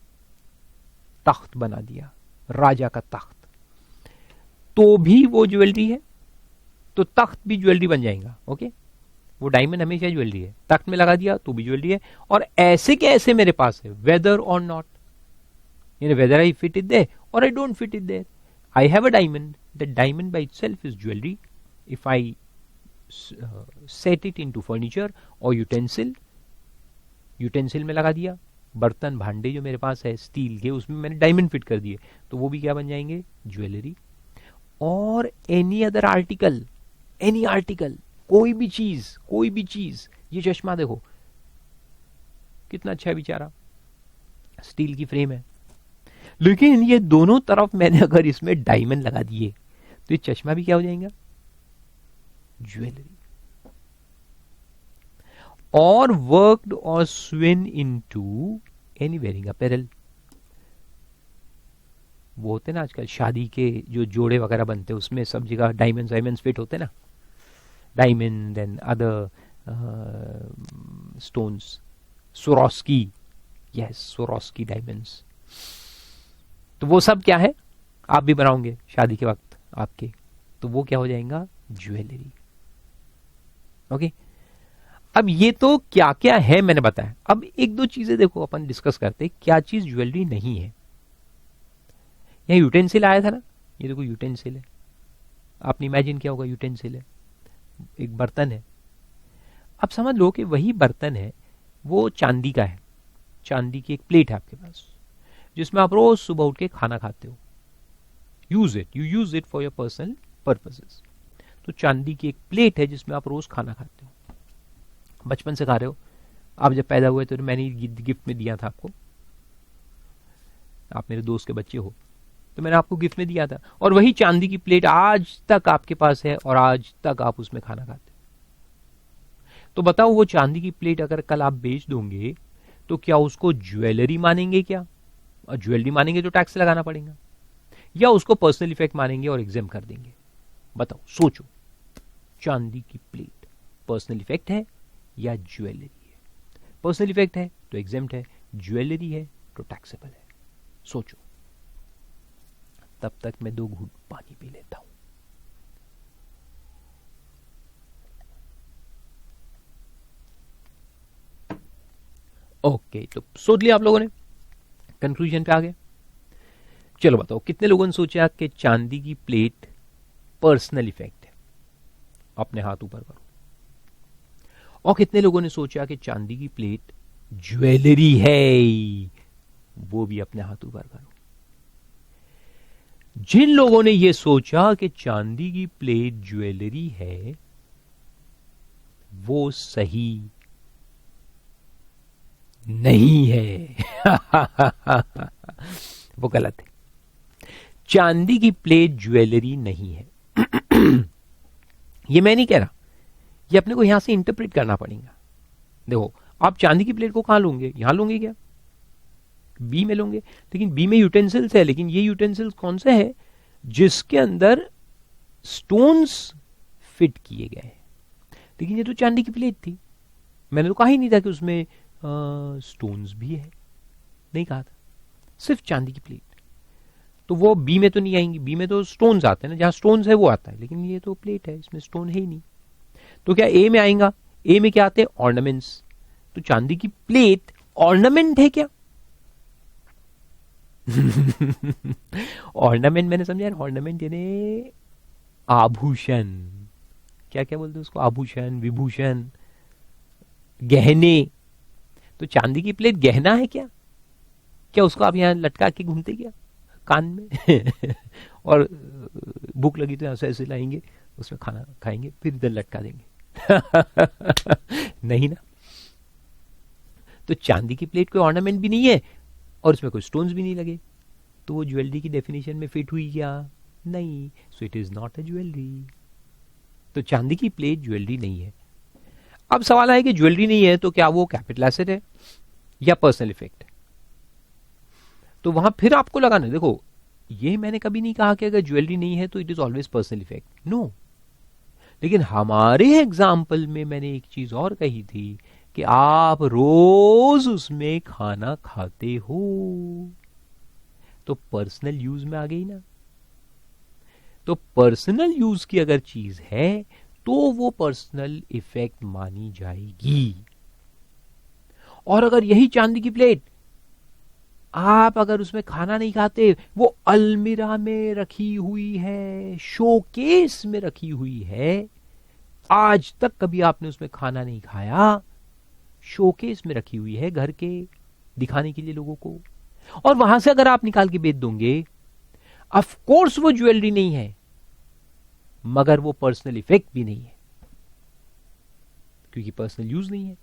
S1: तख्त बना दिया, राजा का तख्त, तो भी वो ज्वेलरी है. तो तख्त भी ज्वेलरी बन जाएगा. ओके, वो डायमंड हमेशा ज्वेलरी है. तख्त में लगा दिया तो भी ज्वेलरी है. और ऐसे के ऐसे मेरे पास है, वेदर और नॉट, यानी whether I fit it there or I don't fit it there. I have a diamond, that diamond by itself is jewellery if I set it into furniture or utensil में लगा दिया. बर्तन भांडे जो मेरे पास है steel के, उसमें मैंने डायमंड फिट कर दिए, तो वो भी क्या बन जाएंगे? ज्वेलरी. और any other article, any article, कोई भी चीज. ये चश्मा देखो कितना अच्छा है बेचारा, स्टील की फ्रेम है, लेकिन ये दोनों तरफ मैंने अगर इसमें डायमंड लगा दिए तो ये चश्मा भी क्या हो जाएगा? ज्वेलरी. और worked or sewn into any wearing apparel. वो होते ना आजकल शादी के जो जोड़े वगैरह बनते हैं, उसमें सब जगह डायमंड्स फिट होते ना, diamond and other stones. Swarovski, yes, Swarovski diamonds. तो वो सब क्या है? आप भी बनाओगे शादी के वक्त आपके, तो वो क्या हो जाएगा? ज्वेलरी. ओके, अब ये तो क्या क्या है मैंने बताया. अब एक दो चीजें देखो अपन डिस्कस करते, क्या चीज ज्वेलरी नहीं है. यह यूटेंसिल आया था ना, ये देखो यूटेंसिल है. आपने इमेजिन किया होगा, यूटेंसिल है, एक बर्तन है. अब समझ लो कि वही बर्तन है, वो चांदी का है. चांदी की एक प्लेट है आपके पास, जिसमें आप रोज सुबह उठ के खाना खाते हो. You use it for your personal purposes. तो चांदी की एक प्लेट है जिसमें आप रोज खाना खाते हो, बचपन से खा रहे हो. आप जब पैदा हुए तो मैंने गिफ्ट में दिया था आपको, आप मेरे दोस्त के बच्चे हो, तो मैंने आपको गिफ्ट में दिया था, और वही चांदी की प्लेट आज तक आपके पास है और आज तक आप उसमें खाना खाते। तो बताओ वो चांदी की प्लेट अगर कल आप बेच दोगे तो क्या उसको ज्वेलरी मानेंगे क्या? और ज्वेलरी मानेंगे तो टैक्स लगाना पड़ेगा, या उसको पर्सनल इफेक्ट मानेंगे और एग्जाम कर देंगे? बताओ, सोचो। चांदी की प्लेट पर्सनल इफेक्ट है या ज्वेलरी है? पर्सनल इफेक्ट है तो एग्जाम्प्ट है, ज्वेलरी है तो टैक्सेबल है। सोचो। तब तक मैं 2 घूंट पानी पी लेता हूं। ओके, तो सोच लिया आप लोगों ने, कंक्लूजन पे आ गए। चलो बताओ, कितने लोगों ने सोचा कि चांदी की प्लेट पर्सनल इफेक्ट है? अपने हाथ ऊपर करो। और कितने लोगों ने सोचा कि चांदी की प्लेट ज्वेलरी है? वो भी अपने हाथ ऊपर करो। जिन लोगों ने यह सोचा कि चांदी की प्लेट ज्वेलरी है, वो सही नहीं है। वो गलत है। चांदी की प्लेट ज्वेलरी नहीं है। ये मैं नहीं कह रहा, ये अपने को यहां से इंटरप्रेट करना पड़ेगा। देखो, आप चांदी की प्लेट को कहां लोगे? यहां लोगे क्या? बी में लोगे, लेकिन बी में यूटेंसिल्स है, लेकिन ये यूटेंसिल्स कौन से है? जिसके अंदर स्टोन्स फिट किए गए हैं। लेकिन ये तो चांदी की प्लेट थी, मैंने तो कहा ही नहीं था कि उसमें स्टोन्स भी है, नहीं कहा था, सिर्फ चांदी की प्लेट। तो वो बी में तो नहीं आएंगी, बी में तो स्टोन्स आते हैं ना, जहां स्टोन्स है वो आता है, लेकिन ये तो प्लेट है, इसमें स्टोन है ही नहीं। तो क्या ए में आएगा? ए में क्या आते हैं? ऑर्नामेंट्स। तो चांदी की प्लेट ऑर्नामेंट है क्या? ऑर्नामेंट मैंने समझा, ऑर्नामेंट यानी आभूषण। क्या क्या बोलते हैं उसको? आभूषण, विभूषण, गहने। तो चांदी की प्लेट गहना है क्या? क्या उसको आप यहां लटका के घूमते क्या कान में? और भूख लगी तो यहां से ऐसे लाएंगे, उसमें खाना खाएंगे, फिर इधर लटका देंगे। नहीं ना। तो चांदी की प्लेट कोई ऑर्नामेंट भी नहीं है और उसमें कोई स्टोन्स भी नहीं लगे, तो वो ज्वेलरी की डेफिनेशन में फिट हुई क्या? नहीं। So it is not a jewellery. तो चांदी की प्लेट ज्वेलरी नहीं है। अब सवाल है कि ज्वेलरी नहीं है तो क्या वो कैपिटल एसेट है या पर्सनल इफेक्ट है? तो वहां फिर आपको लगाना, देखो ये मैंने कभी नहीं कहा कि अगर ज्वेलरी नहीं है तो it is always personal effect, no. लेकिन हमारे एग्जाम्पल में मैंने एक चीज और कही थी कि आप रोज उसमें खाना खाते हो, तो पर्सनल यूज में आ गई ना। तो पर्सनल यूज की अगर चीज है तो वो पर्सनल इफेक्ट मानी जाएगी। और अगर यही चांदी की प्लेट आप अगर उसमें खाना नहीं खाते, वो अलमीरा में रखी हुई है, शोकेस में रखी हुई है, आज तक कभी आपने उसमें खाना नहीं खाया, शोकेस में रखी हुई है घर के दिखाने के लिए लोगों को, और वहां से अगर आप निकाल के बेच दोगे, ऑफ कोर्स वो ज्वेलरी नहीं है, मगर वो पर्सनल इफेक्ट भी नहीं है, क्योंकि पर्सनल यूज नहीं है।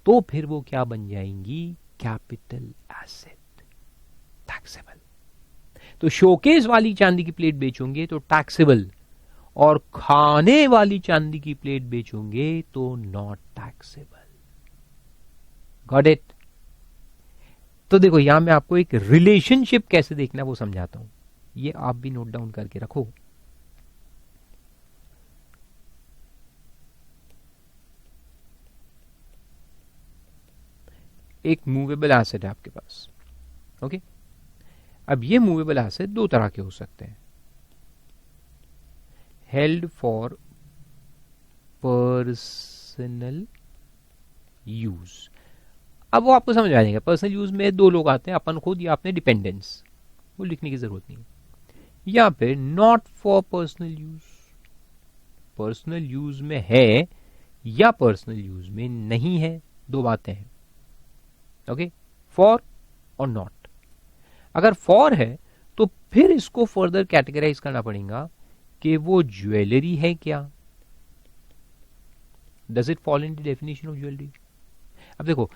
S1: तो फिर वो क्या बन जाएंगी? Capital asset, taxable. तो शोकेस वाली चांदी की प्लेट बेचोगे तो टैक्सेबल, और खाने वाली चांदी की प्लेट बेचोगे तो नॉट टैक्सेबल। Got it? तो देखो यहां मैं आपको एक रिलेशनशिप कैसे देखना वो समझाता हूं, ये आप भी नोट डाउन करके रखो। एक मूवेबल एसेट है आपके पास, ओके? अब ये मूवेबल एसेट दो तरह के हो सकते हैं, हेल्ड फॉर पर्सनल यूज। अब वो आपको समझ आ जाएगा, पर्सनल यूज में दो लोग आते हैं, अपन खुद या अपने डिपेंडेंट्स, वो लिखने की जरूरत नहीं। या फिर not for personal use, personal use में है या पर्सनल यूज में नहीं है, दो बातें हैं, ओके? फॉर और नॉट। अगर फॉर है तो फिर इसको फर्दर कैटेगराइज करना पड़ेगा कि वो ज्वेलरी है क्या, does it fall in the definition of jewellery? अब देखो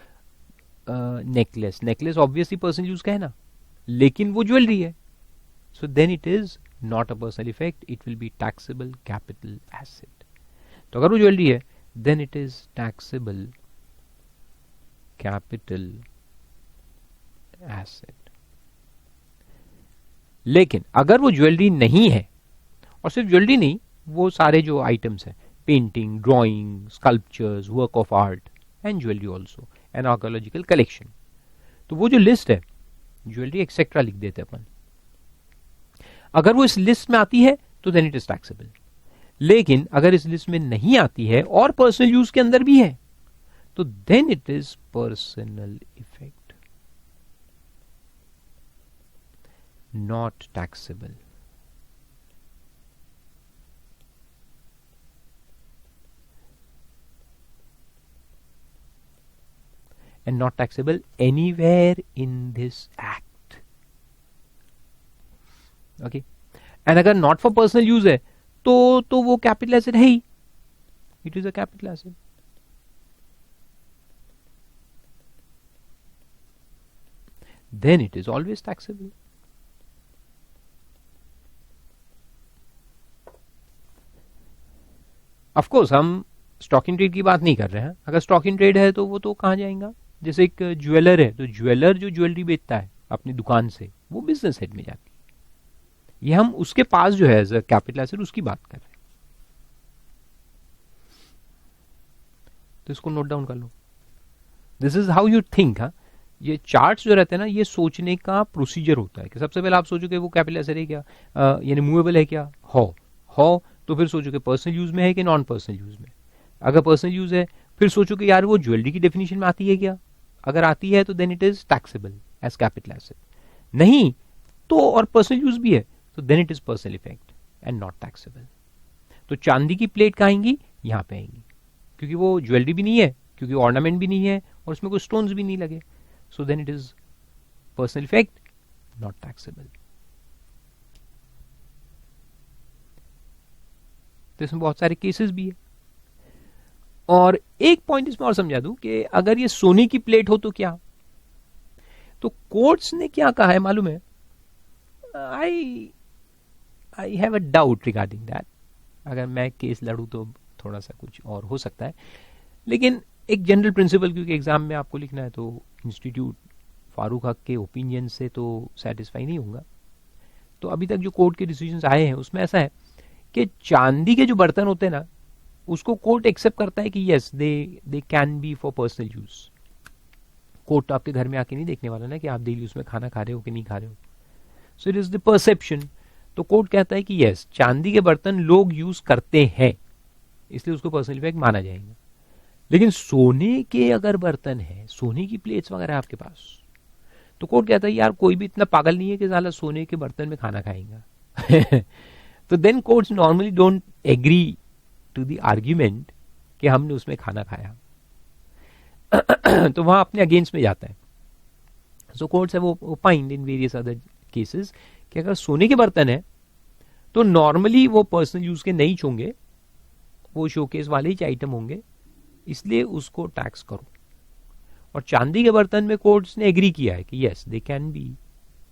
S1: necklace, necklace obviously personal use का है ना, लेकिन वो ज्वेलरी है, So then it is not a personal effect, it will be taxable capital asset. तो अगर वो ज्वेलरी है then it is taxable capital asset. लेकिन अगर वो ज्वेलरी नहीं है, और सिर्फ ज्वेलरी नहीं, वो सारे जो आइटम्स हैं, painting, drawing, sculptures, work of art and jewellery also, N archaeological collection, तो वो जो लिस्ट है, ज्वेलरी एक्सेट्रा लिख देते अपन, अगर वो इस लिस्ट में आती है तो देन इट इज टैक्सेबल. लेकिन अगर इस लिस्ट में नहीं आती है और पर्सनल यूज के अंदर भी है तो then it is personal effect, not taxable. And not taxable anywhere in this act. Okay. And अगर not for personal use है तो वो कैपिटल एसेट है ही. It is a capital asset. Then it is always taxable. Of course हम stock in trade की बात नहीं कर रहे हैं. अगर स्टॉक इन ट्रेड है तो वो तो कहाँ जाएगा. जैसे एक ज्वेलर है तो ज्वेलर जो ज्वेलरी बेचता है अपनी दुकान से, वो बिजनेस हेड में जाती है. ये हम उसके पास जो है एज अ कैपिटल एसेट उसकी बात कर रहे हैं. तो इसको नोट डाउन कर लो. This is how you think. हाँ, ये चार्ट्स जो रहते हैं ना, ये सोचने का प्रोसीजर होता है कि सबसे पहले आप सोचोगे वो कैपिटल एसेट है क्या, यानी मूवेबल है क्या, हो तो फिर सोचोगे पर्सनल यूज में है कि नॉन पर्सनल यूज में. अगर पर्सनल यूज है फिर सोचो कि यार वो ज्वेलरी की डेफिनेशन में आती है क्या. अगर आती है तो then it is taxable as capital asset. नहीं तो और पर्सनल यूज भी है तो then it is personal effect and not taxable. तो चांदी की प्लेट कहाँ आएंगी, यहां पे आएंगी, क्योंकि वो ज्वेलरी भी नहीं है, क्योंकि ऑर्नामेंट भी नहीं है और उसमें कोई स्टोन्स भी नहीं लगे. So then it is personal effect, not taxable. तो इसमें बहुत सारे केसेस भी है. और एक पॉइंट इसमें और समझा दूं कि अगर ये सोने की प्लेट हो तो क्या. तो कोर्ट्स ने क्या कहा है मालूम है. आई have a doubt regarding that. अगर मैं केस लड़ूं तो थोड़ा सा कुछ और हो सकता है, लेकिन एक जनरल प्रिंसिपल, क्योंकि एग्जाम में आपको लिखना है तो इंस्टीट्यूट फारूक हक के ओपिनियन से तो सेटिस्फाई नहीं होगा. तो अभी तक जो कोर्ट के डिसीजंस आए हैं उसमें ऐसा है कि चांदी के जो बर्तन होते हैं ना, उसको कोर्ट एक्सेप्ट करता है कि yes they can B for personal use. Court तो आपके घर में आके नहीं देखने वाला ना कि आप डेली उसमें खाना खा रहे हो कि नहीं खा रहे हो. So it is the perception. तो कोर्ट कहता है कि यस चांदी के बर्तन लोग यूज करते हैं, इसलिए उसको पर्सनल इफेक्ट माना जाएगा. लेकिन सोने के अगर बर्तन है, सोने की प्लेट्स वगैरह आपके पास, तो कोर्ट कहता है यार कोई भी इतना पागल नहीं है कि साला सोने के बर्तन में खाना खाएगा. तो then courts normally don't agree to the argument कि हमने उसमें खाना खाया. तो वहां अपने अगेंस्ट में जाता है. सो कोर्ट्स है वो find in various other cases कि अगर सोने के बर्तन है तो नॉर्मली वो पर्सनल यूज के नहीं होंगे, वो शोकेस वाले ही आइटम होंगे, इसलिए उसको टैक्स करो. और चांदी के बर्तन में कोर्ट्स ने एग्री किया है कि yes they can be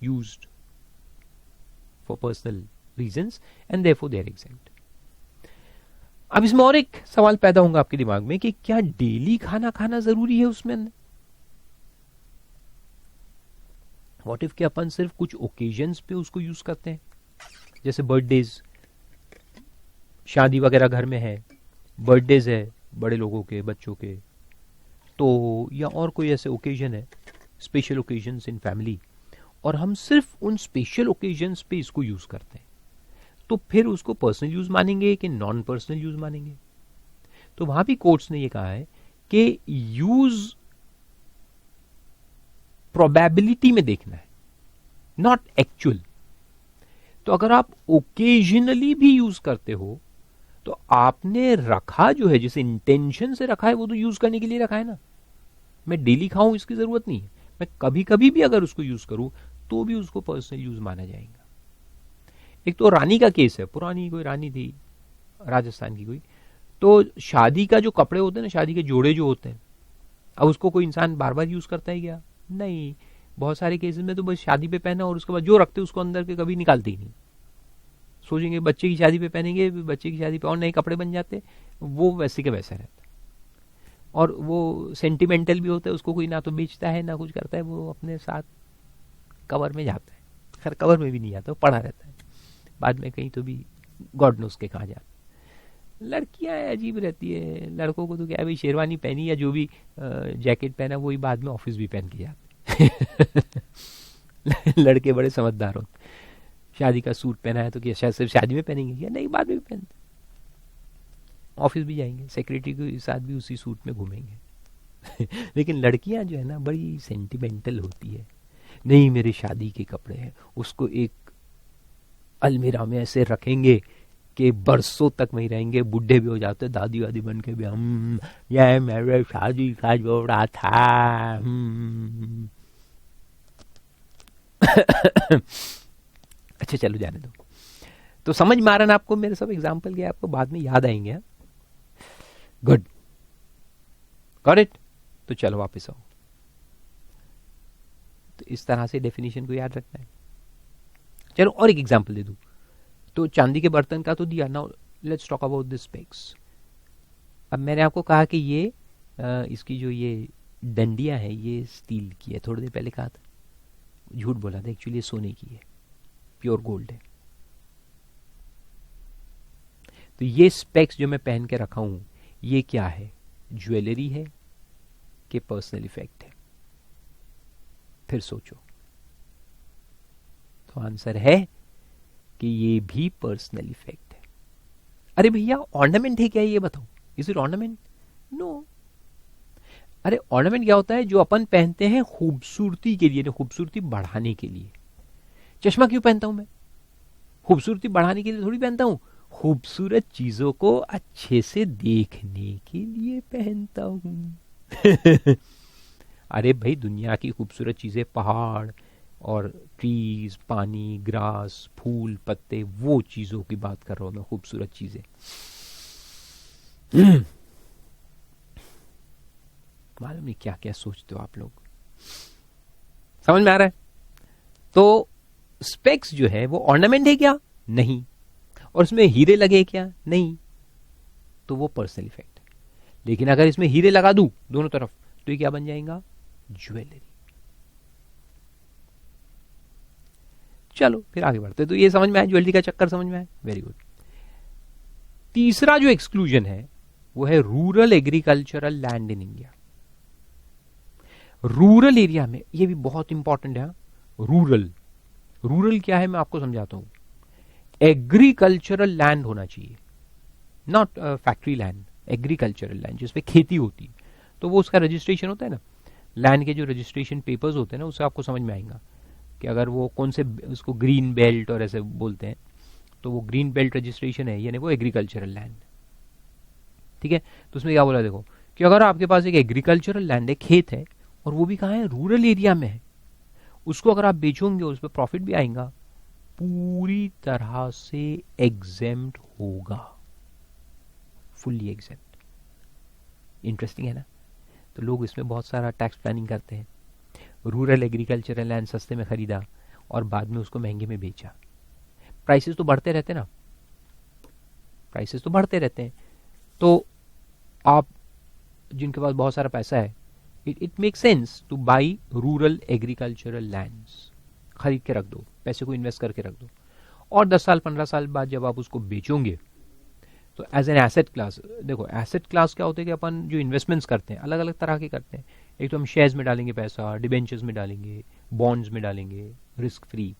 S1: used for personal reasons and therefore they are exempt. अब इसमें और एक सवाल पैदा होगा आपके दिमाग में कि क्या डेली खाना खाना जरूरी है उसमें. व्हाट इफ कि अपन सिर्फ कुछ ओकेजन्स पे उसको यूज करते हैं, जैसे बर्थडेज, शादी वगैरह घर में है, बर्थडेज है बड़े लोगों के, बच्चों के, तो या और कोई ऐसे ओकेजन है, स्पेशल ओकेजन्स इन फैमिली, और हम सिर्फ उन स्पेशल ओकेजन्स पे इसको यूज करते हैं, तो फिर उसको पर्सनल यूज मानेंगे कि नॉन पर्सनल यूज मानेंगे. तो वहां भी कोर्ट्स ने ये कहा है कि यूज प्रोबेबिलिटी में देखना है, नॉट एक्चुअल. तो अगर आप ओकेजनली भी यूज करते हो तो आपने रखा जो है, जिस इंटेंशन से रखा है, वो तो यूज करने के लिए रखा है ना. मैं डेली खाऊं इसकी जरूरत नहीं है, मैं कभी कभी भी अगर उसको यूज करूं तो भी उसको पर्सनल यूज माना जाएगा. एक तो रानी का केस है, पुरानी कोई रानी थी राजस्थान की कोई, तो शादी का जो कपड़े होते हैं ना, शादी के जोड़े जो होते हैं, अब उसको कोई इंसान बार बार यूज करता है क्या, नहीं. बहुत सारे केसेस में तो बस शादी पे पहना और उसके बाद जो रखते उसको अंदर के कभी निकालते ही नहीं। सोचेंगे बच्चे की शादी पे पहनेंगे, बच्चे की शादी पे और नए कपड़े बन जाते, वो वैसे के वैसा रहता है। और वो सेंटिमेंटल भी होता है, उसको कोई ना तो बेचता है ना कुछ करता है, वो अपने साथ कवर में जाता है। खैर कवर में भी नहीं जाता, वो पड़ा रहता है, बाद में कहीं तो भी गॉड नोस के कहाँ जाता है। लड़कियां अजीब रहती है, लड़कों को तो क्या है भाई, शेरवानी पहनी या जो भी जैकेट पहना वही बाद में ऑफिस भी पहन के जाते लड़के बड़े समझदार होते, शादी का सूट पहना है तो क्या शायद सिर्फ शादी में पहनेंगे क्या, नहीं बाद में भी पहनते, ऑफिस भी जाएंगे, सेक्रेटरी के साथ भी उसी सूट में घूमेंगे लेकिन लड़कियां जो है ना बड़ी सेंटिमेंटल होती है, नहीं मेरे शादी के कपड़े हैं, उसको एक अलमीरा में ऐसे रखेंगे कि बरसों तक वहीं रहेंगे, बुढ़े भी हो जाते, दादी वादी बन के भी हम ये मेरे शादी का जोड़ा था अच्छा चलो जाने दो। तो समझ में आ रहा ना आपको, मेरे सब एग्जाम्पल के आपको बाद में याद आएंगे। Good, got it. तो चलो वापस आओ। तो इस तरह से डेफिनेशन को याद रखना है। चलो और एक एग्जांपल दे दूं। तो चांदी के बर्तन का तो दिया, now let's talk about this specs. अब मैंने आपको कहा कि ये इसकी जो ये डंडियां है ये स्टील की है, थोड़ी देर पहले कहा था, झूठ बोला था, एक्चुअली ये सोने की है, प्योर गोल्ड है। तो ये स्पेक्स जो मैं पहन के रखा हूं ये क्या है, ज्वेलरी है कि पर्सनल इफेक्ट है? फिर सोचो। तो आंसर है कि ये भी पर्सनल इफेक्ट है। अरे भैया ऑर्नामेंट है क्या ये बताओ, इज इट ऑर्नामेंट? नो। अरे ऑर्नामेंट क्या होता है, जो अपन पहनते हैं खूबसूरती के लिए, खूबसूरती बढ़ाने के लिए। चश्मा क्यों पहनता हूं मैं? खूबसूरती बढ़ाने के लिए थोड़ी पहनता हूं, खूबसूरत चीजों को अच्छे से देखने के लिए पहनता हूं अरे भाई दुनिया की खूबसूरत चीजें, पहाड़ और ट्रीज, पानी, ग्रास, फूल, पत्ते, वो चीजों की बात कर रहा हूं मैं, खूबसूरत चीजें। मालूम नहीं क्या क्या सोचते हो आप लोग, समझ में आ रहा है? तो स्पेक्स जो है वो ऑर्नामेंट है क्या? नहीं। और इसमें हीरे लगे क्या? नहीं। तो वो पर्सनल इफेक्ट है। लेकिन अगर इसमें हीरे लगा दूं दोनों तरफ तो ये क्या बन जाएगा? ज्वेलरी। चलो फिर आगे बढ़ते। तो ये समझ में आया, ज्वेलरी का चक्कर समझ में आया, वेरी गुड। तीसरा जो एक्सक्लूजन है वो है rural agricultural land in India. Rural area में, ये भी बहुत इंपॉर्टेंट है। रूरल, रूरल क्या है मैं आपको समझाता हूं। एग्रीकल्चरल लैंड होना चाहिए, not factory land, agricultural land जिसपे खेती होती है। तो वो उसका रजिस्ट्रेशन होता है ना, लैंड के जो रजिस्ट्रेशन पेपर्स होते हैं ना, उससे आपको समझ में आएगा कि अगर वो कौन से, उसको ग्रीन बेल्ट और ऐसे बोलते हैं, तो वो ग्रीन बेल्ट रजिस्ट्रेशन है, यानी वो एग्रीकल्चरल लैंड। ठीक है, तो उसमें क्या बोला देखो कि अगर आपके पास एक एग्रीकल्चरल लैंड है, खेत है, और वो भी कहाँ है? रूरल एरिया में है, उसको अगर आप बेचोगे उस पर प्रॉफिट भी आएगा, पूरी तरह से एग्जेम्प्ट होगा, फुल्ली एग्जेम्प्ट। इंटरेस्टिंग है ना? तो लोग इसमें बहुत सारा टैक्स प्लानिंग करते हैं। रूरल एग्रीकल्चरल लैंड सस्ते में खरीदा और बाद में उसको महंगे में बेचा। प्राइसेस तो बढ़ते रहते ना, प्राइसेस तो बढ़ते रहते हैं। तो आप जिनके पास बहुत सारा पैसा है, it make sense two by rural agricultural lands. खरीद के रख दो, पैसे को इन्वेस्ट करके रख दो, और 10 साल 15 साल बाद जब आप उसको बेचोगे तो एज एन एसेट क्लास। देखो एसेट क्लास क्या होता है कि अपन जो इन्वेस्टमेंट्स करते हैं अलग अलग तरह के करते हैं। एक तो हम शेयर्स में डालेंगे पैसा, डिबेंचर्स में डालेंगे, बॉन्ड्स में डालेंगे रिस्क फ्री,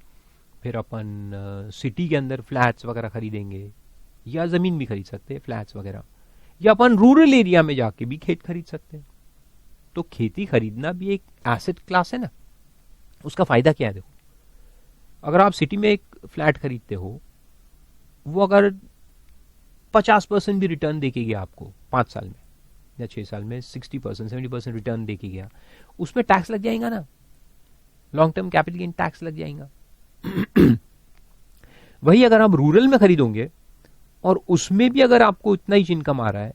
S1: फिर अपन सिटी के अंदर फ्लैट्स वगैरह खरीदेंगे, या जमीन भी खरीद सकते हैं फ्लैट्स वगैरह, या अपन रूरल एरिया में जाके भी खेत खरीद सकते हैं। तो खेती खरीदना भी एक एसेट क्लास है ना। उसका फायदा क्या है? देखो अगर आप सिटी में एक फ्लैट खरीदते हो, वो अगर 50% भी रिटर्न देके गया आपको 5 साल में या 6 साल में, 60% 70% रिटर्न देके गया, उसमें टैक्स लग जाएगा ना, long term capital gain tax लग जाएगा वही अगर आप रूरल में खरीदोगे और उसमें भी अगर आपको इतना ही इनकम आ रहा है,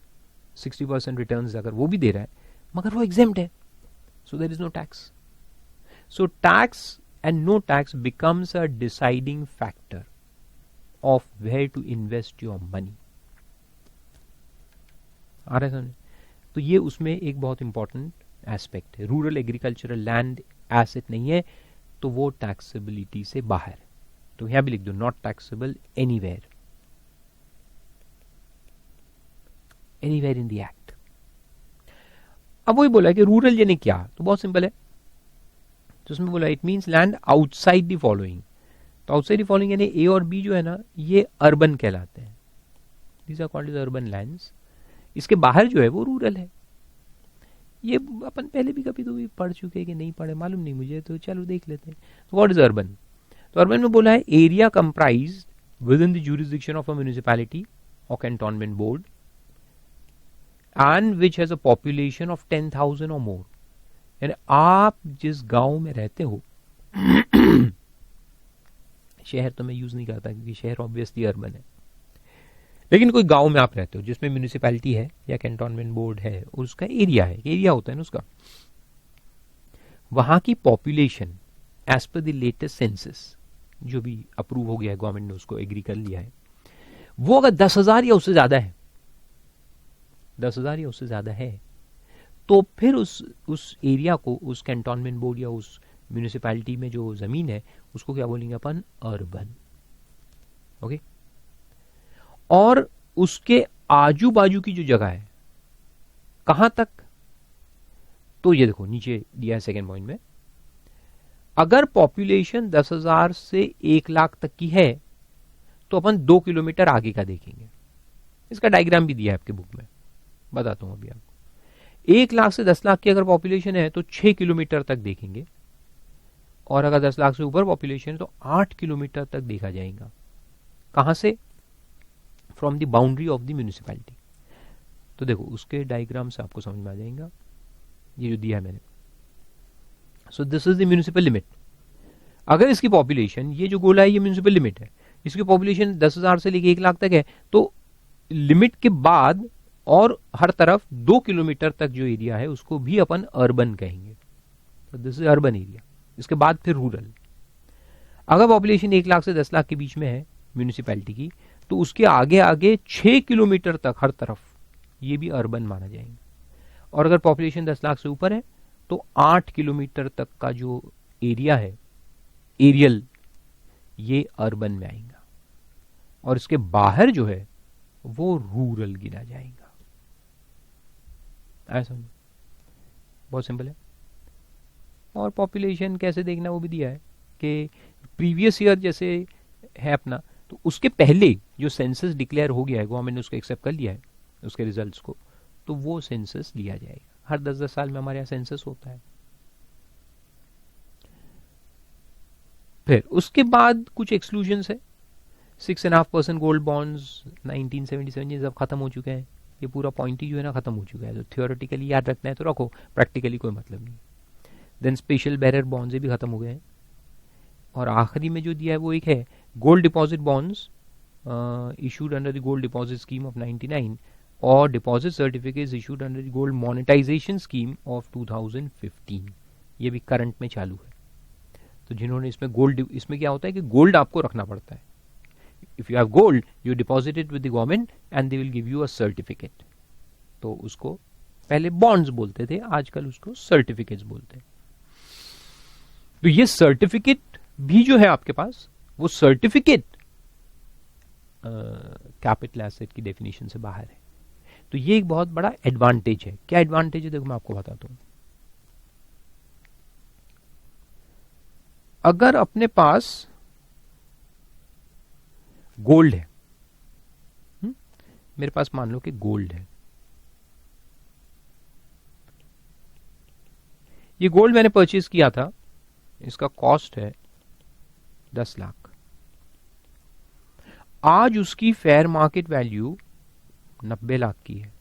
S1: 60% रिटर्न अगर वो भी दे रहा है, मगर वो एग्जेम्प्ट है, so there is no tax. So tax and no tax becomes a deciding factor of where to invest your money. आ रहा है समझ? तो ये उसमें एक बहुत इंपॉर्टेंट एस्पेक्ट है. रूरल एग्रीकल्चरल लैंड एसेट नहीं है तो वो टैक्सेबिलिटी से बाहर. तो यहां भी लिख दो not taxable anywhere in the act. अब वही बोला कि रूरल यानी क्या, तो बहुत सिंपल है. तो उसमें बोला it means land outside the following. तो आउटसाइड द फॉलोइंग यानी ए और बी जो है ना ये अर्बन कहलाते हैं. These are called as urban lands. इसके बाहर जो है वो रूरल है. ये अपन पहले भी कभी तो भी पढ़ चुके हैं कि नहीं पढ़े मालूम नहीं मुझे, तो चलो देख लेते हैं. तो व्हाट इज अर्बन? तो अर्बन में बोला है area comprised within the jurisdiction of a municipality or cantonment board and which has a population of 10,000 or मोर. यानी आप जिस गांव में रहते हो शहर तो मैं यूज नहीं करता क्योंकि शहर ऑब्वियसली अर्बन है, लेकिन कोई गांव में आप रहते हो जिसमें म्युनिसिपैलिटी है या कैंटोनमेंट बोर्ड है और उसका एरिया है, एरिया होता है ना उसका, वहां की population as per the latest census जो भी अप्रूव हो गया है, गवर्नमेंट ने उसको एग्री कर लिया है, वो अगर 10,000 या उससे ज्यादा है, 10,000 या उससे ज्यादा है, तो फिर उस एरिया को, उस कैंटोनमेंट बोर्ड या उस म्युनिसिपैलिटी में जो जमीन है उसको क्या बोलेंगे अपन? अर्बन. ओके. और उसके आजू बाजू की जो जगह है कहां तक, तो ये देखो नीचे दिया है सेकेंड पॉइंट में. अगर पॉपुलेशन 10,000 से 1 लाख तक की है तो अपन 2 किलोमीटर आगे का देखेंगे. इसका डायग्राम भी दिया है आपके बुक में, बताता हूं अभी आपको. 1 लाख से 10 लाख की अगर पॉपुलेशन है तो 6 किलोमीटर तक देखेंगे, और अगर 10 लाख से ऊपर पॉपुलेशन है तो 8 किलोमीटर तक देखा जाएगा. कहां से? From the boundary of the municipality. तो देखो उसके डायग्राम से आपको समझ में आ जाएगा ये जो दिया है मैंने. So this is the municipal limit. अगर इसकी पॉपुलेशन, ये जो गोला है ये म्युनिसिपल लिमिट है, इसकी पॉपुलेशन 10,000 से लेके 1 लाख तक है, तो लिमिट के बाद और हर तरफ 2 किलोमीटर तक जो एरिया है उसको भी अपन अर्बन कहेंगे. तो दिस इज अर्बन एरिया. इसके बाद फिर रूरल. अगर पॉपुलेशन 1 लाख से 10 लाख के बीच में है म्युनिसिपैलिटी की, तो उसके आगे आगे 6 किलोमीटर तक हर तरफ ये भी अर्बन माना जाएगा. और अगर पॉपुलेशन 10 लाख से ऊपर है तो 8 किलोमीटर तक का जो एरिया है एरियल, ये अर्बन में आएगा. और इसके बाहर जो है वो रूरल गिना जाएगा. ऐसा बहुत सिंपल है. और पॉपुलेशन कैसे देखना वो भी दिया है कि प्रीवियस ईयर जैसे है अपना, तो उसके पहले जो सेंसस डिक्लेयर हो गया है, गवर्नमेंट ने उसको एक्सेप्ट कर लिया है उसके रिजल्ट्स को, तो वो सेंसस लिया जाएगा. हर 10-10 साल में हमारे यहाँ सेंसस होता है. फिर उसके बाद कुछ एक्सक्लूजन्स है. 6.5% गोल्ड बॉन्ड्स 1977 ये सब खत्म हो चुके हैं. ये पूरा पॉइंट ही जो है ना खत्म हो चुका है. तो थियोरेटिकली याद रखना है तो रखो, प्रैक्टिकली कोई मतलब नहीं. देन स्पेशल बैरर बॉन्ड्स भी खत्म हो गए हैं. और आखिरी में जो दिया है वो एक है gold deposit bonds issued under the gold deposit scheme of 99 और deposit certificates issued under the gold monetisation scheme of 2015. ये भी करंट में चालू है. तो जिन्होंने इसमें गोल्ड, इसमें क्या होता है कि गोल्ड आपको रखना पड़ता है. If you have gold you deposit it with the government and they will give you a certificate. तो उसको पहले बॉन्ड्स बोलते थे, आजकल उसको सर्टिफिकेट्स बोलते हैं. तो ये सर्टिफिकेट भी जो है आपके पास, वो सर्टिफिकेट कैपिटल एसेट की डेफिनेशन से बाहर है. तो ये एक बहुत बड़ा एडवांटेज है. क्या एडवांटेज है देखो मैं आपको बताता हूं. अगर अपने पास गोल्ड है, मेरे पास मान लो कि गोल्ड है, ये गोल्ड मैंने परचेज किया था, इसका कॉस्ट है 10 लाख. आज उसकी फेयर मार्केट वैल्यू 90 लाख की है.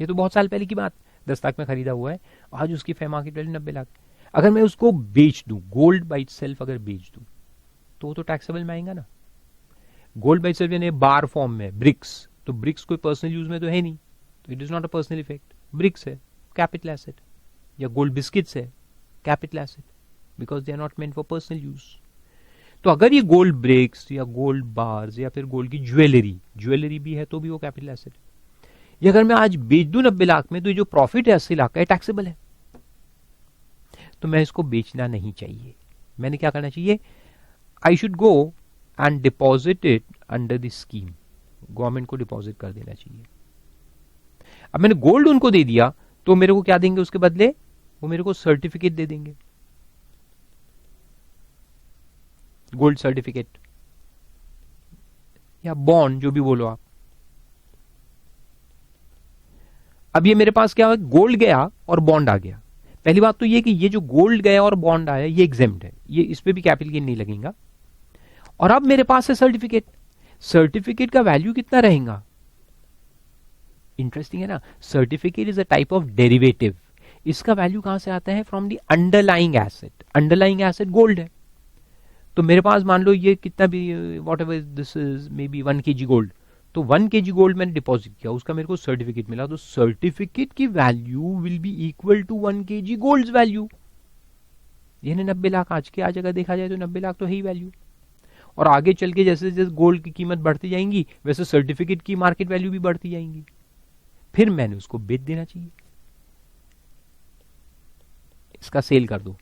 S1: ये तो बहुत साल पहले की बात, 10 लाख में खरीदा हुआ है, आज उसकी फेयर मार्केट वैल्यू 90 लाख. अगर मैं उसको बेच दूं, गोल्ड बाई सेल्फ अगर बेच दूं, तो वो तो टैक्सेबल में आएगा ना. गोल्ड बाई सेल्फ यानी बार फॉर्म में ब्रिक्स, तो ब्रिक्स कोई पर्सनल यूज में तो है नहीं, तो it is not a personal effect. Bricks है कैपिटल एसेट, या गोल्ड बिस्किट्स है capital asset because they are not meant for personal use. तो अगर ये गोल्ड ब्रेक्स या गोल्ड बार्स या फिर गोल्ड की ज्वेलरी भी है तो भी वो कैपिटल एसेट है। ये अगर मैं आज बेच दूं 90 लाख में तो ये जो प्रॉफिट है 80 लाख का टैक्सेबल है, तो मैं इसको बेचना नहीं चाहिए। मैंने क्या करना चाहिए, I should go and deposit it under the scheme, government को डिपॉजिट कर देना चाहिए। अब मैंने गोल्ड उनको दे दिया तो मेरे को क्या देंगे उसके बदले, वो मेरे को सर्टिफिकेट दे देंगे, गोल्ड सर्टिफिकेट या बॉन्ड जो भी बोलो आप। अब ये मेरे पास क्या है, गोल्ड गया और बॉन्ड आ गया। पहली बात तो ये कि ये जो गोल्ड गया और बॉन्ड आया ये एग्जेम्प्ट है, ये इस पे भी कैपिटल गेन नहीं लगेगा। और अब मेरे पास है सर्टिफिकेट, सर्टिफिकेट का वैल्यू कितना रहेगा, इंटरेस्टिंग है ना। Certificate is a type of derivative, इसका वैल्यू कहां से आता है, from the underlying asset. Underlying asset gold है, तो मेरे पास मान लो ये कितना भी what ever this is may be 1 kg gold, तो 1 kg गोल्ड मैंने डिपॉजिट किया, उसका मेरे को सर्टिफिकेट मिला, तो सर्टिफिकेट की value will be equal to 1 kg gold value. यानी 90 लाख आज के आज अगर देखा जाए तो 90 लाख तो है ही वैल्यू। और आगे चल के जैसे जैसे गोल्ड की कीमत बढ़ती जाएंगी वैसे सर्टिफिकेट की मार्केट वैल्यू भी बढ़ती जाएंगी, फिर मैंने उसको बेच देना चाहिए, इसका सेल कर दो।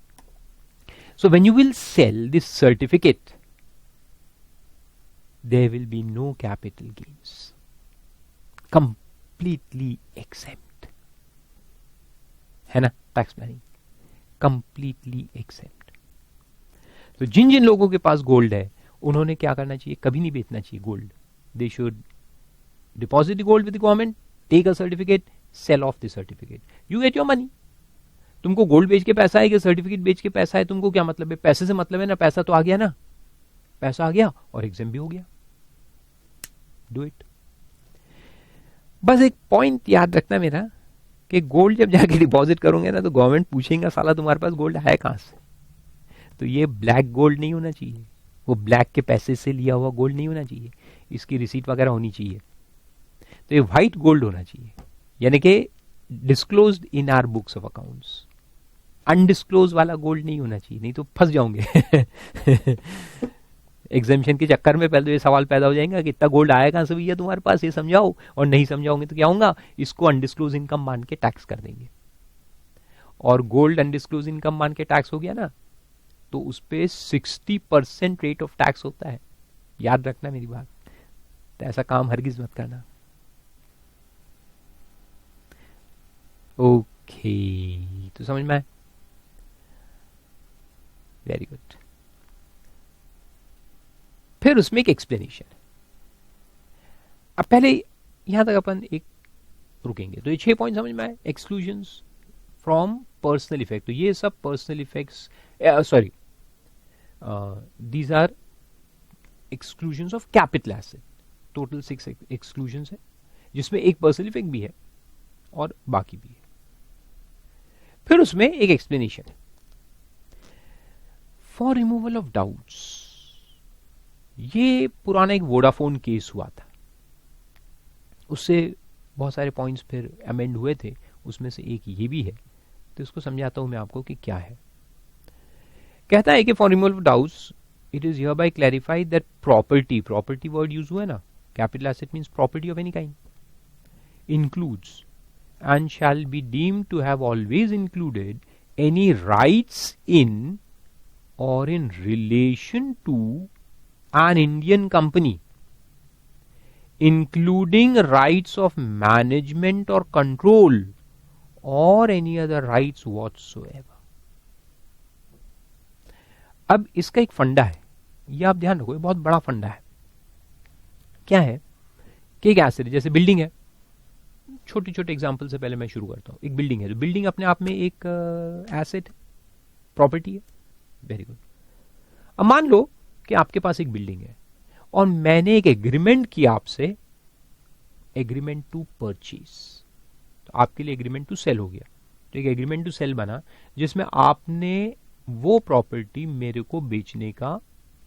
S1: So when you will sell this certificate, there will be no capital gains. Completely exempt. है ना, टैक्स प्लानिंग completely exempt. तो जिन जिन लोगों के पास गोल्ड है उन्होंने क्या करना चाहिए, कभी नहीं बेचना चाहिए gold. They should deposit the gold with the government, take a certificate, sell off the certificate. You get your money. तुमको गोल्ड बेच के पैसा है कि सर्टिफिकेट बेच के पैसा है, तुमको क्या मतलब है, पैसे से मतलब है ना, पैसा तो आ गया ना, पैसा आ गया और एग्जाम भी हो गया, डू इट। बस एक पॉइंट याद रखना मेरा कि गोल्ड जब जाके डिपॉजिट करोगे ना तो गवर्नमेंट पूछेगा साला तुम्हारे पास गोल्ड है कहां से। तो ये ब्लैक गोल्ड नहीं होना चाहिए, वो ब्लैक के पैसे से लिया हुआ गोल्ड नहीं होना चाहिए, इसकी रिसीट वगैरह होनी चाहिए। तो ये व्हाइट गोल्ड होना चाहिए, यानी कि disclosed in our books of accounts. Undisclosed वाला गोल्ड नहीं होना चाहिए, नहीं तो फंस जाओगे एग्जामिशन के चक्कर में पहले तो ये सवाल पैदा हो जाएगा कि इतना गोल्ड आया कहां से भैया तुम्हारे पास, ये समझाओ। और नहीं समझाओगे तो क्या होगा, इसको अनडिस्क्लोज इनकम मान के टैक्स कर देंगे। और गोल्ड अनडिस्क्लोज इनकम मान के टैक्स हो गया ना तो उस पर 60% रेट ऑफ टैक्स होता है, याद रखना मेरी बात। तो ऐसा काम हरगिज मत करना। ओके, तो समझ में आए, वेरी गुड। फिर उसमें एक एक्सप्लेनेशन है। अब पहले यहां तक अपन एक रुकेंगे, तो ये 6 पॉइंट समझ में आए। एक्सक्लूजन्स फ्रॉम पर्सनल इफेक्ट, तो ये सब personal effects, sorry these are exclusions of capital asset. Total 6 exclusions है जिसमें एक पर्सनल इफेक्ट भी है और बाकी भी है। फिर उसमें एक एक्सप्लेनेशन है फॉर रिमूवल ऑफ डाउट्स। ये पुराना एक वोडाफोन केस हुआ था, उससे बहुत सारे पॉइंट्स फिर अमेंड हुए थे, उसमें से एक ये भी है, तो इसको समझाता हूं मैं आपको कि क्या है। कहता है कि for removal of doubts it is here bye clarified that property word use हुआ है ना, capital asset means property of any kind, includes and shall be deemed to have always included any rights in or in relation to an Indian company, including rights of management or control or any other rights whatsoever. अब इसका एक फंडा है, ये आप ध्यान रखो, बहुत बड़ा फंडा है। क्या है कि एक एसेट, जैसे बिल्डिंग है, छोटे छोटे एग्जाम्पल से पहले मैं शुरू करता हूं। एक बिल्डिंग है, तो बिल्डिंग अपने आप में एक एसेट है, प्रॉपर्टी है, वेरी गुड। अब मान लो कि आपके पास एक बिल्डिंग है और मैंने एक एग्रीमेंट किया आपसे, एग्रीमेंट टू परचेज, तो आपके लिए एग्रीमेंट टू सेल हो गया। तो एक एग्रीमेंट टू सेल बना जिसमें आपने वो प्रॉपर्टी मेरे को बेचने का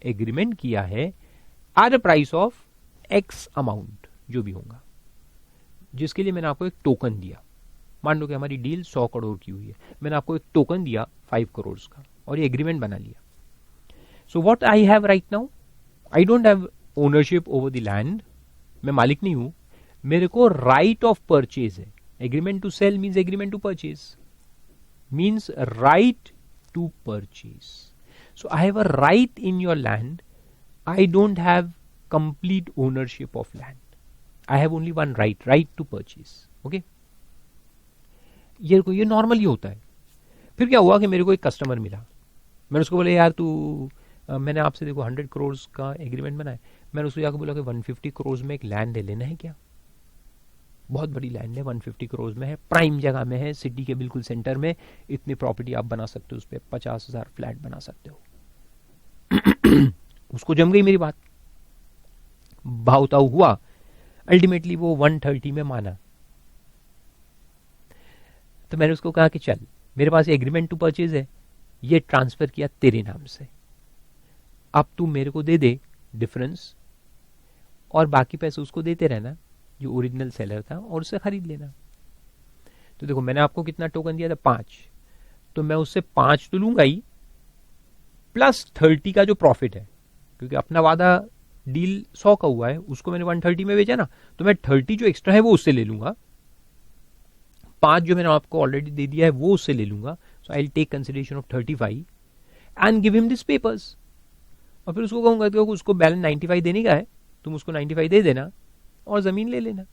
S1: एग्रीमेंट किया है at a price of x amount, जो भी होगा, जिसके लिए मैंने आपको एक टोकन दिया। मान लो कि हमारी डील 100 करोड़ की हुई है, मैंने आपको एक टोकन दिया 5 करोड़ का और ये एग्रीमेंट बना लिया. So what I have right now, I don't have ownership over the land, मैं मालिक नहीं हूं, मेरे को राइट ऑफ परचेज है. Agreement to sale means agreement to purchase, means right to purchase. So I have a right in your land, I don't have complete ownership of land. I have only one right, right to purchase. Okay? ये normally होता है. फिर क्या हुआ कि मेरे को एक कस्टमर मिला, मैंने उसको बोला यार तू मैंने आपसे देखो 100 करोड़ का एग्रीमेंट बनाया, मैंने उसको जाकर बोला कि 150 करोड़ में एक लैंड ले लेना है क्या, बहुत बड़ी लैंड है, 150 करोड़ में है, प्राइम जगह में है, सिटी के बिल्कुल सेंटर में, इतनी प्रॉपर्टी आप बना सकते हो, उस पर 50,000 फ्लैट बना सकते हो. उसको जम गई मेरी बात, भावताऊ हुआ, अल्टीमेटली वो 130 में माना. तो मैंने उसको कहा कि चल मेरे पास एग्रीमेंट टू परचेज है, ये ट्रांसफर किया तेरे नाम से, अब तू मेरे को दे दे डिफरेंस और बाकी पैसे उसको देते रहना जो ओरिजिनल सेलर था और उससे खरीद लेना. तो देखो मैंने आपको कितना टोकन दिया था, 5, तो मैं उससे 5 तो लूंगा ही, प्लस 30 का जो प्रॉफिट है, क्योंकि अपना वादा डील 100 का हुआ है, उसको मैंने 130 में बेचा ना, तो मैं 30 जो एक्स्ट्रा है वो उससे ले लूंगा, 5 जो मैंने आपको ऑलरेडी दे दिया है वो उससे ले लूंगा. So I will take consideration of 35 and give him this papers. और फिर उसको कहूंगा कि उसको बैलेंस 95 देने का है, तुम उसको 95 दे देना और जमीन ले लेना.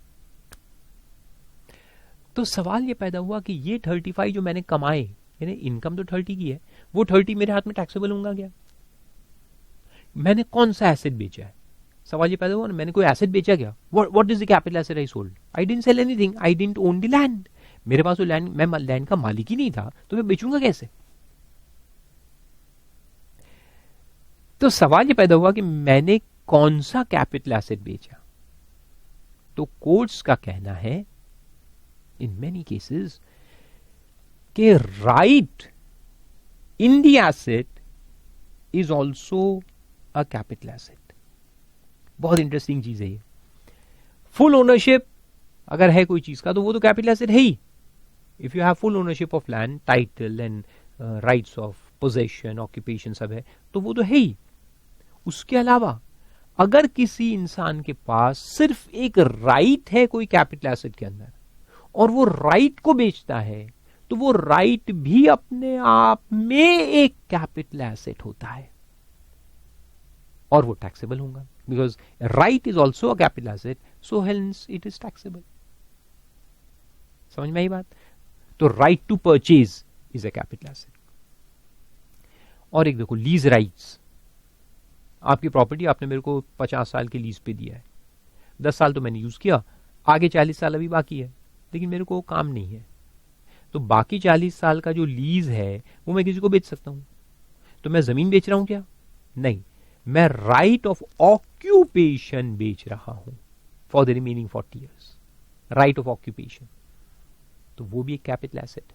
S1: तो सवाल ये पैदा हुआ कि ये 35 जो मैंने कमाए, यानी इनकम तो 30 की है, वो 30 मेरे हाथ में टैक्सेबल होगा क्या, मैंने कौन सा एसेट बेचा है. सवाल ये पैदा हुआ ना, मैंने कोई एसेट बेचा क्या, what is the capital asset I sold, I didn't sell anything, I didn't own the land, मेरे पास वो लैंड, मैं लैंड का मालिक ही नहीं था, तो मैं बेचूंगा कैसे. तो सवाल ये पैदा हुआ कि मैंने कौन सा कैपिटल एसेट बेचा. तो कोर्ट्स का कहना है इन मेनी केसेस कि right in the asset is also a capital asset. बहुत इंटरेस्टिंग चीज है ये. फुल ओनरशिप अगर है कोई चीज का तो वो तो कैपिटल एसेट है ही. If you have full ownership of land, title and rights of possession, occupation सब है, तो वो तो है ही. उसके अलावा अगर किसी इंसान के पास सिर्फ एक राइट है कोई कैपिटल एसेट के अंदर और वो राइट को बेचता है, तो वो राइट भी अपने आप में एक कैपिटल एसेट होता है और वो टैक्सेबल होगा, because right is also a capital asset, so hence it is taxable. समझ में आई बात. तो right to purchase is a capital asset. और एक देखो लीज राइट्स, आपकी प्रॉपर्टी आपने मेरे को 50 साल के लीज पे दिया है, 10 साल तो मैंने यूज किया, आगे 40 साल अभी बाकी है, लेकिन मेरे को काम नहीं है, तो बाकी 40 साल का जो लीज है वो मैं किसी को बेच सकता हूं. तो मैं जमीन बेच रहा हूं क्या, नहीं, मैं राइट ऑफ ऑक्यूपेशन बेच रहा हूं for the remaining 40 years, right of occupation. तो वो भी एक कैपिटल एसेट.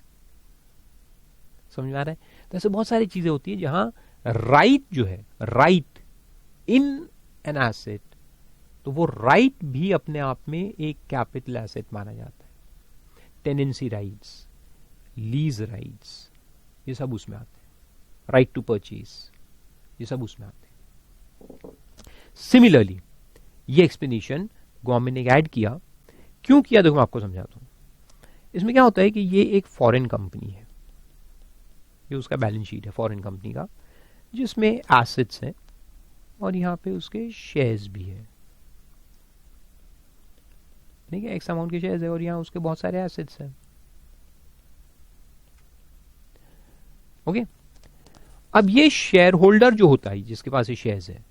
S1: समझ में आ रहा है. तो ऐसे बहुत सारी चीजें होती है जहां राइट जो है, राइट इन एन एसेट, तो वो राइट भी अपने आप में एक कैपिटल एसेट माना जाता है. टेनेंसी राइट्स, लीज राइट्स, ये सब उसमें आते हैं. राइट टू परचेज, ये सब उसमें आते हैं. सिमिलरली ये एक्सप्लेनेशन गवर्नमेंट ने ऐड किया. क्यों किया देखो मैं आपको समझाता हूं. इसमें क्या होता है कि ये एक फॉरेन कंपनी है, ये उसका बैलेंस शीट है फॉरेन कंपनी का, जिसमें एसेट्स हैं और यहां पे उसके शेयर्स भी है. ठीक है, एक्स अमाउंट के शेयर्स है और यहां उसके बहुत सारे एसेट्स हैं. ओके. अब ये शेयर होल्डर जो होता है जिसके पास ये शेयर्स है,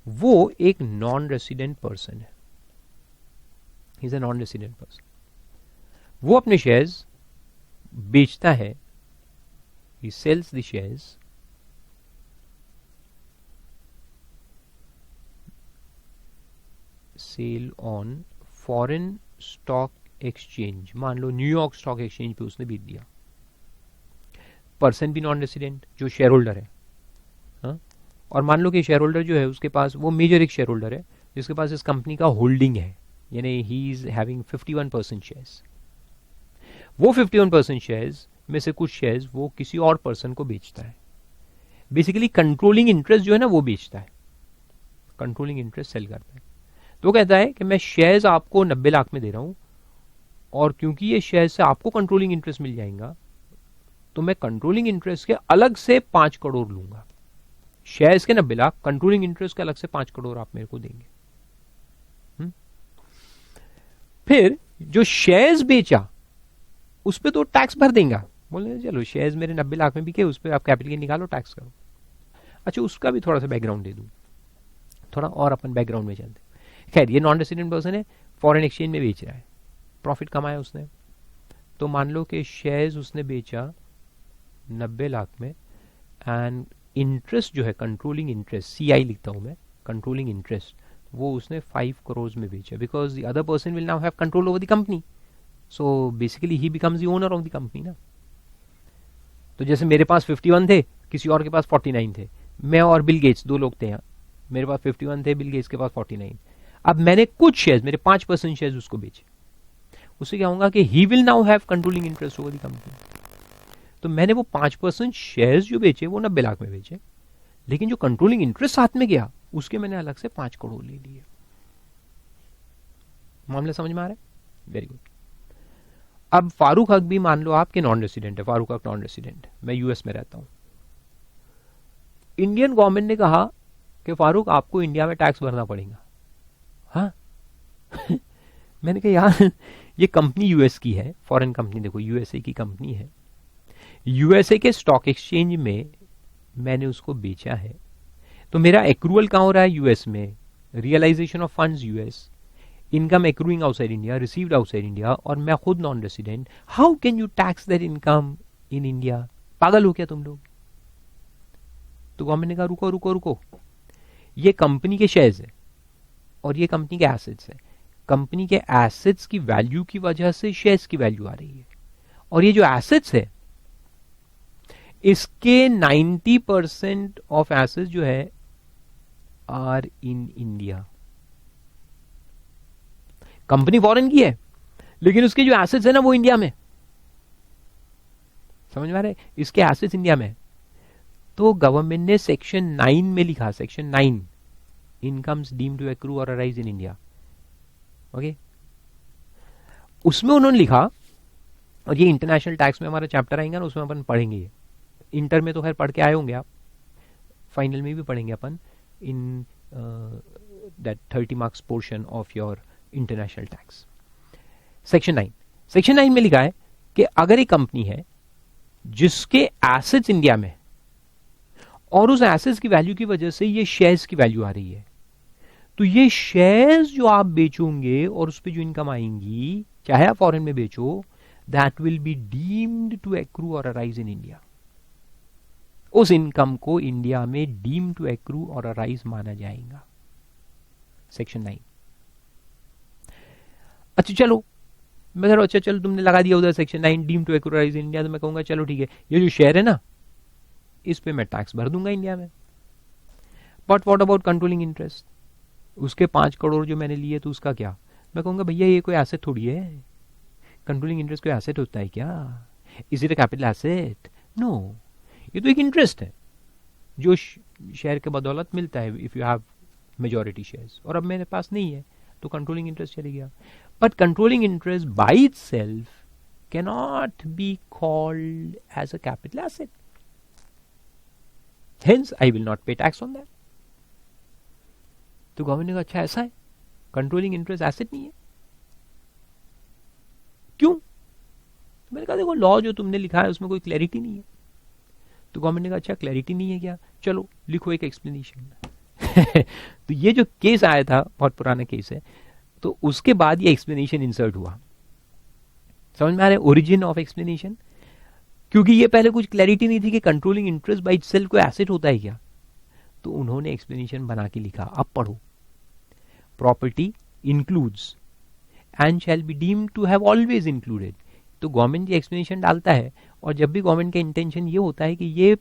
S1: वो एक नॉन रेसिडेंट पर्सन है. He is a non resident person. वो अपने शेयर्स बेचता है, he sells the shares, sell on foreign stock exchange. मान लो न्यूयॉर्क स्टॉक एक्सचेंज पे उसने बेच दिया. पर्सन भी नॉन रेसिडेंट जो शेयर होल्डर है. हाँ? और मान लो कि शेयर होल्डर जो है उसके पास वो मेजर एक शेयर होल्डर है जिसके पास इस कंपनी का होल्डिंग है, यानी ही इज हैविंग 51% शेयर्स. वो 51% शेयर्स में से कुछ शेयर्स वो किसी और पर्सन को बेचता है। बेसिकली कंट्रोलिंग इंटरेस्ट जो है ना वो बेचता है, कंट्रोलिंग इंटरेस्ट सेल करता है। तो कहता है कि मैं शेयर्स आपको 90 लाख में दे रहा हूं, और क्योंकि ये शेयर्स से आपको कंट्रोलिंग इंटरेस्ट मिल जाएगा, तो मैं कंट्रोलिंग इंटरेस्ट के अलग से 5 करोड़ लूंगा। शेयर्स के 90 लाख, कंट्रोलिंग इंटरेस्ट के अलग से 5 करोड़ आप मेरे को देंगे। फिर जो शेयर्स बेचा उस पर तो टैक्स भर देंगे। बोले चलो शेयर्स मेरे 90 लाख में बिके, उस पर आप कैपिटल गेन निकालो, टैक्स करो। अच्छा, उसका भी थोड़ा सा बैकग्राउंड दे दूं, थोड़ा और अपन बैकग्राउंड में चलते। खैर, ये नॉन रेसिडेंट पर्सन है, फॉरेन एक्सचेंज में बेच रहा है, प्रॉफिट कमाया उसने। तो मान लो कि शेयर्स उसने बेचा 90 लाख में, एंड इंटरेस्ट जो है कंट्रोलिंग इंटरेस्ट, CI लिखता हूं मैं, कंट्रोलिंग इंटरेस्ट, वो उसने 5 करोड़ में बेचा, because the other person will now have control over the company, so basically he becomes the owner of the company ना। तो जैसे मेरे पास 51 थे, किसी और के पास 49 थे, मैं और बिल गेट्स 2 लोग थे यहाँ, मेरे पास 51 थे, बिल गेट्स के पास 49। अब मैंने कुछ शेयर्स, मेरे 5% शेयर्स उसको बेचे, उससे क्या होगा कि he will now have controlling interest over the company. तो मैंने वो 5% शेयर्स जो बेचे वो 90 लाख में बेचे, लेकिन जो कंट्रोलिंग इंटरेस्ट साथ में गया उसके मैंने अलग से 5 करोड़ ले लिए। मामला समझ में आ रहा है? Very good. अब फारूक हक भी मान लो आपके नॉन रेसिडेंट है, फारूक हक नॉन रेसिडेंट, मैं यूएस में रहता हूं। इंडियन गवर्नमेंट ने कहा कि फारूक आपको इंडिया में टैक्स भरना पड़ेगा। हाँ मैंने कहा यार ये कंपनी यूएस की है, फॉरेन कंपनी, देखो यूएसए की कंपनी है, यूएसए के स्टॉक एक्सचेंज में मैंने उसको बेचा है, तो मेरा एक्रूअल कहां हो रहा है? यूएस में। Realisation of funds US, income accruing outside India, received outside India, और मैं खुद non resident. How can you tax that income in India? पागल हो क्या तुम लोग? तो गवर्नमेंट ने कहा रुको रुको रुको, ये कंपनी के शेयर्स है और ये कंपनी के एसेट्स है। कंपनी के एसेट्स की वैल्यू की वजह से शेयर्स की वैल्यू आ रही है, और ये जो एसेट्स है इसके 90% ऑफ एसेट्स जो है are in India. Company foreign की है लेकिन उसके जो एसेट्स है ना वो इंडिया में। समझ में आ रहा है? इसके एसेट्स इंडिया में। तो गवर्नमेंट ने सेक्शन 9 में लिखा, section 9, incomes deemed to accrue or arise in India, okay, उसमें उन्होंने लिखा, और ये इंटरनेशनल टैक्स में हमारा चैप्टर आएगा ना, उसमें अपन पढ़ेंगे ये। इंटर में तो खैर पढ़ के आए होंगे आप, फाइनल में भी पढ़ेंगे अपन in that 30 marks portion of your international tax. Section 9, section 9 में लिखा है कि अगर एक कंपनी है जिसके एसेट्स इंडिया में, और उस एसेट्स की वैल्यू की वजह से ये शेयर्स की वैल्यू आ रही है, तो ये शेयर्स जो आप बेचोगे और उस पर जो इनकम आएंगी, चाहे आप फॉरेन में बेचो, that will be deemed to accrue or arise in India. उस इनकम को इंडिया में deem to accrue or arise माना जाएगा। सेक्शन 9। अच्छा चलो, मैं कह रहा हूं अच्छा चलो तुमने लगा दिया उधर section 9 deem to accrue arise in India, तो मैं कहूंगा चलो ठीक है, ये जो शेयर है ना इस पे मैं टैक्स भर दूंगा इंडिया में। But what about controlling interest? उसके 5 करोड़ जो मैंने लिए तो उसका क्या? मैं कहूंगा भैया ये कोई एसेट थोड़ी है, कंट्रोलिंग इंटरेस्ट कोई एसेट होता है क्या? Is it a capital asset? No, ये तो एक इंटरेस्ट है जो शेयर के बदौलत मिलता है if you have majority shares, और अब मेरे पास नहीं है तो कंट्रोलिंग इंटरेस्ट चले गया। But controlling interest by itself cannot be called as a capital asset, hence I will not pay tax on that. तो गवर्नमेंट ने कहा अच्छा ऐसा है, कंट्रोलिंग इंटरेस्ट एसेट नहीं है, क्यों? तो मैंने कहा देखो लॉ जो तुमने लिखा है उसमें कोई क्लैरिटी नहीं है। तो गवर्नमेंट ने कहा अच्छा क्लैरिटी नहीं है क्या, चलो लिखो एक एक्सप्लेनेशन। तो ये जो केस आया था बहुत पुराना केस है, तो उसके बाद ये एक्सप्लेनेशन इंसर्ट हुआ। समझ में आ रहा है ओरिजिन ऑफ एक्सप्लेनेशन? क्योंकि ये पहले कुछ क्लैरिटी नहीं थी कि कंट्रोलिंग इंटरेस्ट बाय इटसेल्फ कोई एसेट होता है क्या, तो उन्होंने एक्सप्लेनेशन बना के लिखा। अब पढ़ो, property includes and shall be deemed to have always included. तो गवर्नमेंट ये एक्सप्लेनेशन डालता है, और जब भी गवर्नमेंट का इंटेंशन ये होता है कि ये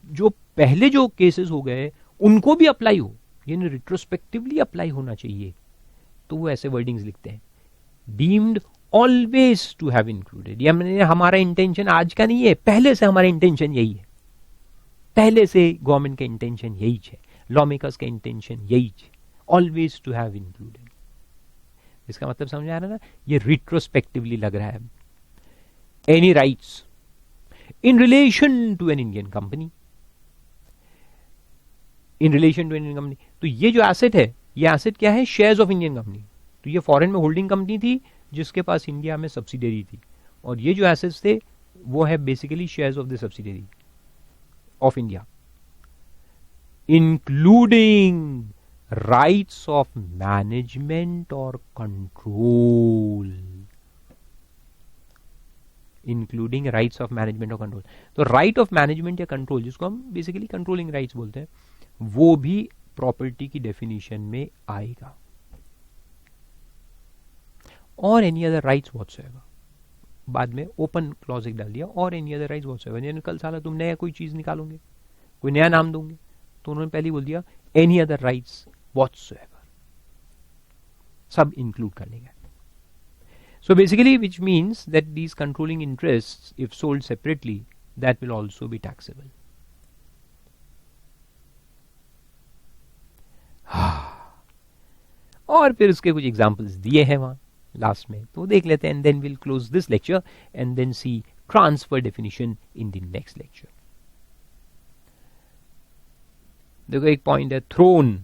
S1: जो पहले जो केसेस हो गए उनको भी अप्लाई हो, यानी रिट्रोस्पेक्टिवली अप्लाई होना चाहिए, तो वो ऐसे वर्डिंग्स लिखते हैं, deemed always to have included, या मैंने हमारा इंटेंशन आज का नहीं है, पहले से हमारा इंटेंशन यही है, पहले से गवर्नमेंट का इंटेंशन यही है, लॉ मेकर्स का इंटेंशन यही है, ऑलवेज टू हैव इंक्लूडेड। इसका मतलब समझ आ रहा है ना, ये रिट्रोस्पेक्टिवली लग रहा है। Any rights in relation to an Indian company, in relation to Indian company, तो ये जो एसेट है, ये एसेट क्या है, शेयर्स ऑफ इंडियन कंपनी। तो ये फॉरेन में होल्डिंग कंपनी थी जिसके पास इंडिया में सब्सिडरी थी, और ये जो एसेट्स थे वो है basically shares of the subsidiary of India, including rights of management और control, including rights of management और कंट्रोल। तो राइट ऑफ मैनेजमेंट या कंट्रोल, जिसको हम बेसिकली कंट्रोलिंग राइट्स बोलते हैं, वो भी प्रॉपर्टी की डेफिनेशन में आएगा। और एनी अदर राइट्स व्हाटसोएवर, बाद में ओपन क्लॉज एक डाल दिया, और एनी अदर राइट्स व्हाटसोएवर, यानी कल साला तुम नया कोई चीज निकालोगे, कोई नया नाम दोगे, तो उन्होंने पहले ही बोल दिया एनी अदर राइट्स व्हाटसोएवर, सब इंक्लूड कर लेंगे। So basically, which means that these controlling interests, if sold separately, that will also be taxable. और फिर उसके कुछ एग्जांपल्स दिए हैं वहां लास्ट में, तो देख लेते हैं, and then we'll close this lecture and then see transfer definition in the next lecture. देखो एक पॉइंट है, थ्रोन,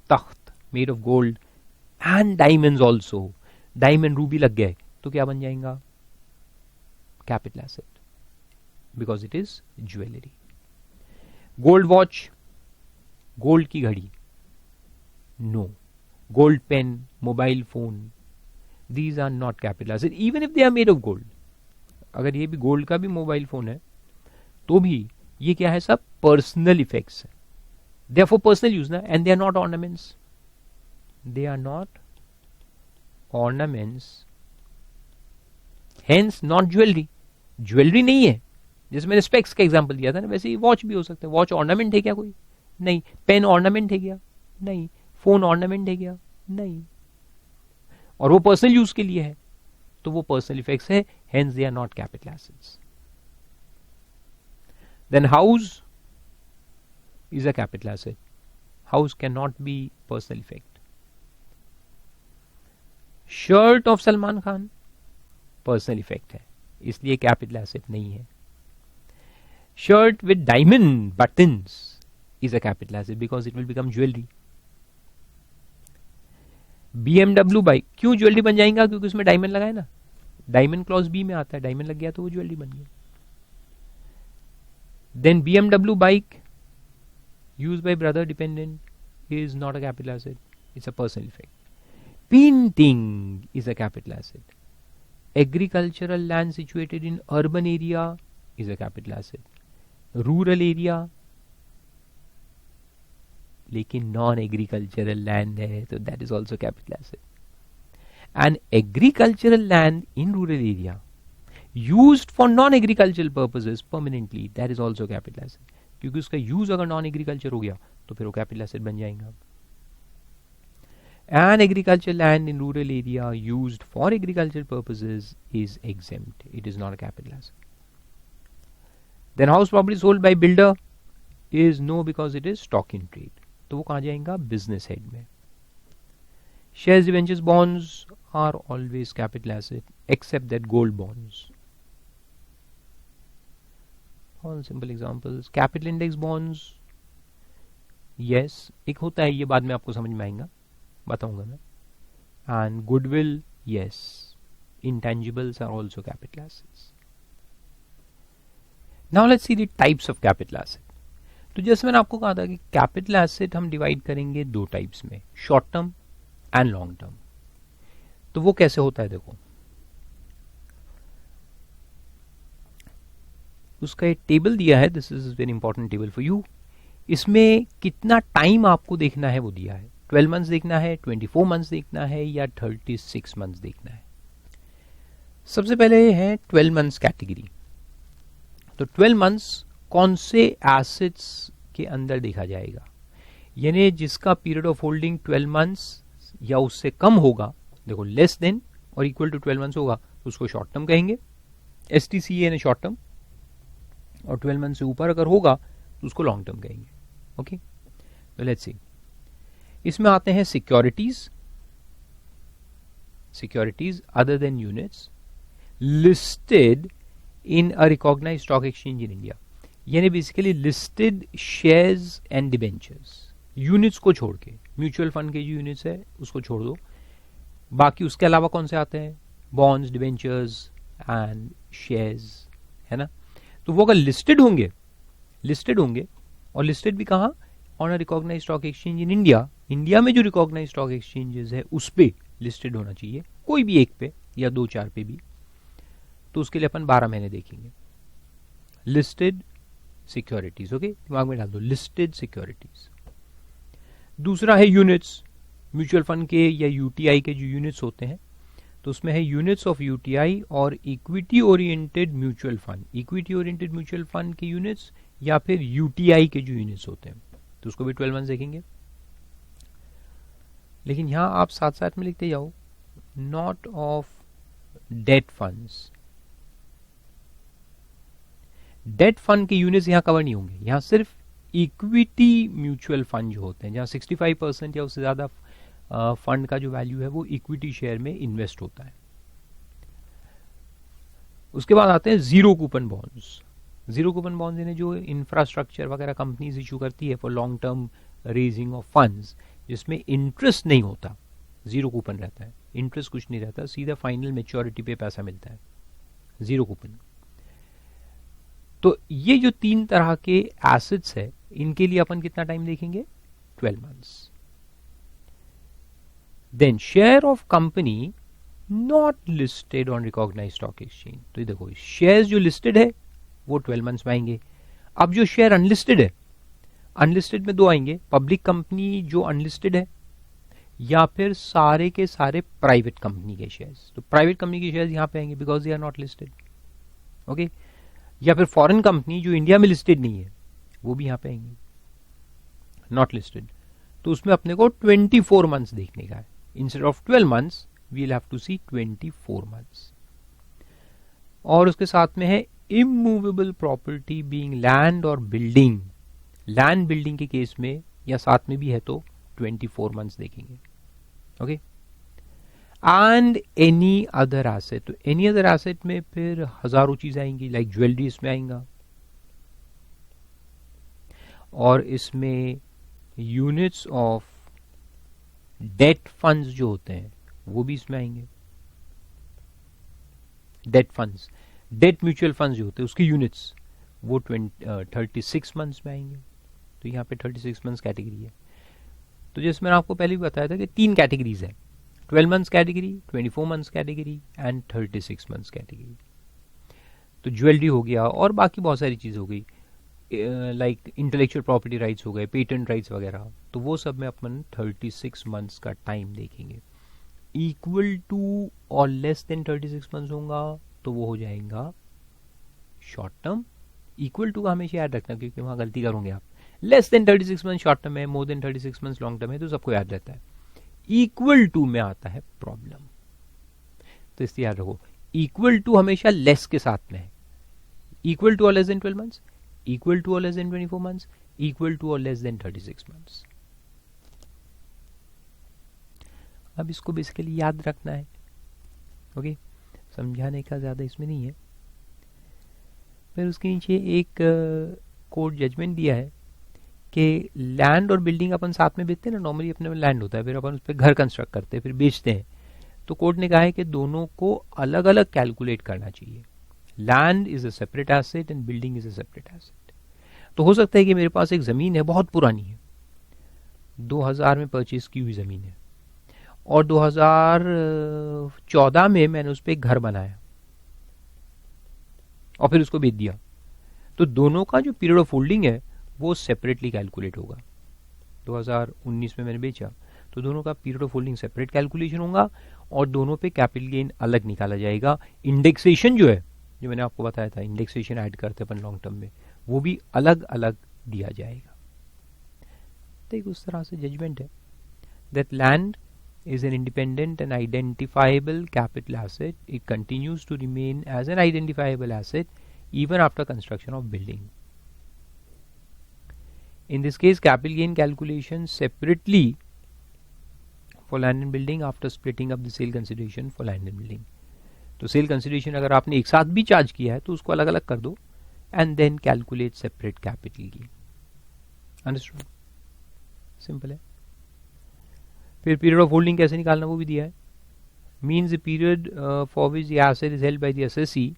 S1: तख्त made of gold and diamonds also, diamond ruby लग गए तो क्या बन जाएगा, capital asset, because it is jewellery. Gold watch, gold की घड़ी, no. Gold pen, mobile phone, these are not capital asset even if they are made of gold. अगर ये भी गोल्ड का भी मोबाइल फोन है तो भी ये क्या है, सब पर्सनल इफेक्ट्स है, they are for personal use ना, and they are not ornaments, they are not ornaments, hence not jewelry, jewellery नहीं है। जैसे मैंने स्पेक्स का एग्जांपल दिया था ना, वैसे ही वॉच भी हो सकता है, वॉच ऑर्नामेंट है क्या कोई, नहीं। पेन ऑर्नामेंट है क्या, नहीं। फोन ऑर्नामेंट है क्या, नहीं। और वो पर्सनल यूज के लिए है, तो वो पर्सनल इफेक्ट्स है, hence they are not capital assets. Then house is a capital asset. House cannot be personal effect. Shirt of Salman Khan personal effect है, इसलिए कैपिटल एसेट नहीं है। Shirt with diamond buttons is a capital asset because it will become jewellery. BMW bike क्यों jewellery बन जाएगा, क्योंकि उसमें diamond लगा है ना, डायमंड क्लॉज बी में आता है, डायमंड लग गया तो वो ज्वेलरी बन गई। Then BMW bike use by brother dependent is not a capital asset, it's a personal effect. Painting is a capital asset. Agricultural land situated in urban area is a capital asset. Rural area, लेकिन non agricultural land है तो that is also capital asset. And agricultural land in rural area used for non agricultural purposes permanently, that is also capital asset, क्योंकि उसका use अगर non agriculture हो गया तो फिर वो कैपिटल एसेट बन जाएगा। And agricultural land in rural area used for agricultural purposes is exempt. It is not a capital asset. Then house property sold by builder is no because it is stock in trade. तो वो कहाँ जाएगा, business head में। Shares, debentures, bonds are always capital asset except that gold bonds. All simple examples. Capital index bonds, yes, एक होता है, ये बाद में आपको समझ में आएगा, बताऊंगा मैं। And goodwill, yes, intangibles are also capital assets. Now let's see the types of capital asset. तो जैसे मैंने आपको कहा था कि कैपिटल एसेट हम डिवाइड करेंगे दो टाइप्स में, short term and long term. तो वो कैसे होता है, देखो उसका एक टेबल दिया है, this is very important table for you. इसमें कितना टाइम आपको देखना है वो दिया है, 12 मंथ्स देखना है, 24 मंथ्स देखना है, या 36 मंथ्स देखना है। सबसे पहले है 12 मंथ्स कैटेगरी। तो 12 मंथ्स कौन से एसेट्स के अंदर देखा जाएगा, यानी जिसका पीरियड ऑफ होल्डिंग 12 मंथ्स या उससे कम होगा। देखो लेस देन और इक्वल टू 12 मंथ्स होगा तो उसको शॉर्ट टर्म कहेंगे, STCA यानी शॉर्ट टर्म, और 12 मंथ से ऊपर अगर होगा तो उसको लॉन्ग टर्म कहेंगे। ओके, तो लेट्स सी, इसमें आते हैं securities, securities other than units listed in a recognised stock exchange in India, यानी basically listed shares and debentures, units को छोड़ के, म्यूचुअल फंड के जो यूनिट्स है उसको छोड़ दो, बाकी उसके अलावा कौन से आते हैं, बॉन्ड्स, डिबेंचर्स एंड शेयर्स, है ना। तो वो अगर लिस्टेड होंगे, लिस्टेड होंगे, और लिस्टेड भी कहाँ, on a recognised stock exchange in India, India में जो रिकॉग्नाइज्ड स्टॉक एक्सचेंजेस है उस पे लिस्टेड होना चाहिए, कोई भी एक पे या 2-4 पे भी, तो उसके लिए अपन 12 महीने देखेंगे। लिस्टेड सिक्योरिटीज, ओके, दिमाग में डाल दो, लिस्टेड सिक्योरिटीज। दूसरा है यूनिट्स, म्यूचुअल फंड के या यूटीआई के जो यूनिट्स होते हैं, तो उसमें है यूनिट्स ऑफ यूटीआई और equity oriented mutual fund, equity oriented mutual fund के यूनिट्स या फिर यूटीआई के जो यूनिट्स होते हैं, तो उसको भी 12 मंथ देखेंगे। लेकिन यहां आप साथ साथ में लिखते जाओ, not of debt funds, debt fund के यूनिट्स यहां कवर नहीं होंगे, यहां सिर्फ इक्विटी म्यूचुअल फंड जो होते हैं जहां 65% या उससे ज्यादा फंड का जो वैल्यू है वो इक्विटी शेयर में इन्वेस्ट होता है। उसके बाद आते हैं zero coupon bonds, zero coupon bonds यानी जो इंफ्रास्ट्रक्चर वगैरह कंपनीज इशू करती है for long term raising of funds, जिसमें इंटरेस्ट नहीं होता, जीरो कूपन रहता है, इंटरेस्ट कुछ नहीं रहता, सीधा फाइनल मेच्योरिटी पे पैसा मिलता है, जीरो कूपन। तो ये जो 3 तरह के एसेट्स है, इनके लिए अपन कितना टाइम देखेंगे, 12 months. Then share of company not listed on recognised stock exchange, तो ये देखो शेयर्स जो लिस्टेड है वो 12 मंथ्स में आएंगे। अब जो शेयर अनलिस्टेड है, अनलिस्टेड में 2 आएंगे, पब्लिक कंपनी जो अनलिस्टेड है या फिर सारे के सारे प्राइवेट कंपनी के शेयर्स, तो प्राइवेट कंपनी के शेयर्स यहां पे आएंगे because they are not listed, okay, या फिर फॉरेन कंपनी जो इंडिया में लिस्टेड नहीं है वो भी यहां पे आएंगी, नॉट लिस्टेड, तो उसमें अपने को 24 मंथ्स देखने का है, instead of 12 months we will have to see 24 months. और उसके साथ में है इमूवेबल प्रॉपर्टी बीइंग लैंड और बिल्डिंग, लैंड बिल्डिंग के केस में या साथ में भी है तो 24 मंथ्स देखेंगे, okay. And any other asset, तो एनी अदर एसेट में फिर हजारों चीजें आएंगी, लाइक ज्वेलरी इसमें आएगा, और इसमें यूनिट्स ऑफ डेट फंड्स जो होते हैं वो भी इसमें आएंगे, date funds, debt mutual funds जो होते हैं उसकी यूनिट्स वो 36 मंथ्स में आएंगे, तो यहाँ पे 36 मंथ्स कैटेगरी है। तो जैसे मैंने आपको पहले भी बताया था कि 3 कैटेगरीज है, 12 months category, 24 months category and 36 months category. तो ज्वेलरी हो गया और बाकी बहुत सारी चीज हो गई, लाइक इंटेलेक्चुअल प्रॉपर्टी राइट्स हो गए, पेटेंट राइट्स वगैरह, तो वो सब में अपन 36 मंथ्स का टाइम देखेंगे। इक्वल टू और लेस देन 36 मंथ्स होगा तो वो हो जाएगा शॉर्ट टर्म, इक्वल टू का हमेशा याद रखना क्योंकि वहां गलती करोगे आप, less than 36 month short term है, more than 36 month long term है, तो सबको याद रहता है। इक्वल टू में आता है प्रॉब्लम, तो इसलिए याद रखो इक्वल टू हमेशा लेस के साथ में है, इक्वल टू और less than 12 months, equal to और less than 24 months, equal to और लेस देन 36 मंथ्स। अब इसको बेसिकली याद रखना है, ओके, समझाने का ज्यादा इसमें नहीं है। फिर उसके नीचे एक कोर्ट जजमेंट दिया है कि लैंड और बिल्डिंग अपन साथ में बेचते हैं ना, नॉर्मली अपने में लैंड होता है, फिर अपन उस पर घर कंस्ट्रक्ट करते हैं, फिर बेचते हैं, तो कोर्ट ने कहा है कि दोनों को अलग अलग कैलकुलेट करना चाहिए। Land is a separate asset and building is a separate asset. तो हो सकता है कि मेरे पास एक जमीन है, बहुत पुरानी है, 2000 में परचेज की हुई जमीन है, और 2014 में मैंने उस पर एक घर बनाया और फिर उसको बेच दिया, तो दोनों का जो पीरियड ऑफ होल्डिंग है वो सेपरेटली कैलकुलेट होगा। 2019 में मैंने बेचा तो दोनों का period of holding separate calculation होगा और दोनों पे कैपिटल गेन अलग निकाला जाएगा। इंडेक्सेशन जो है, जो मैंने आपको बताया था, इंडेक्सेशन ऐड करते अपन लॉन्ग टर्म में, वो भी अलग अलग दिया जाएगा। तो एक उस तरह से जजमेंट है that land is an independent and identifiable capital asset. It continues to remain as an identifiable asset even after construction of building. In this case, capital gain calculation separately for land and building after splitting up the sale consideration for land and building. तो sale consideration अगर आपने एक साथ भी charge किया है तो उसको अलग अलग कर दो and then calculate separate capital gain. Understood? Simple है. फिर पीरियड ऑफ होल्डिंग कैसे निकालना वो भी दिया है. Means the period for which the asset is held by the assessee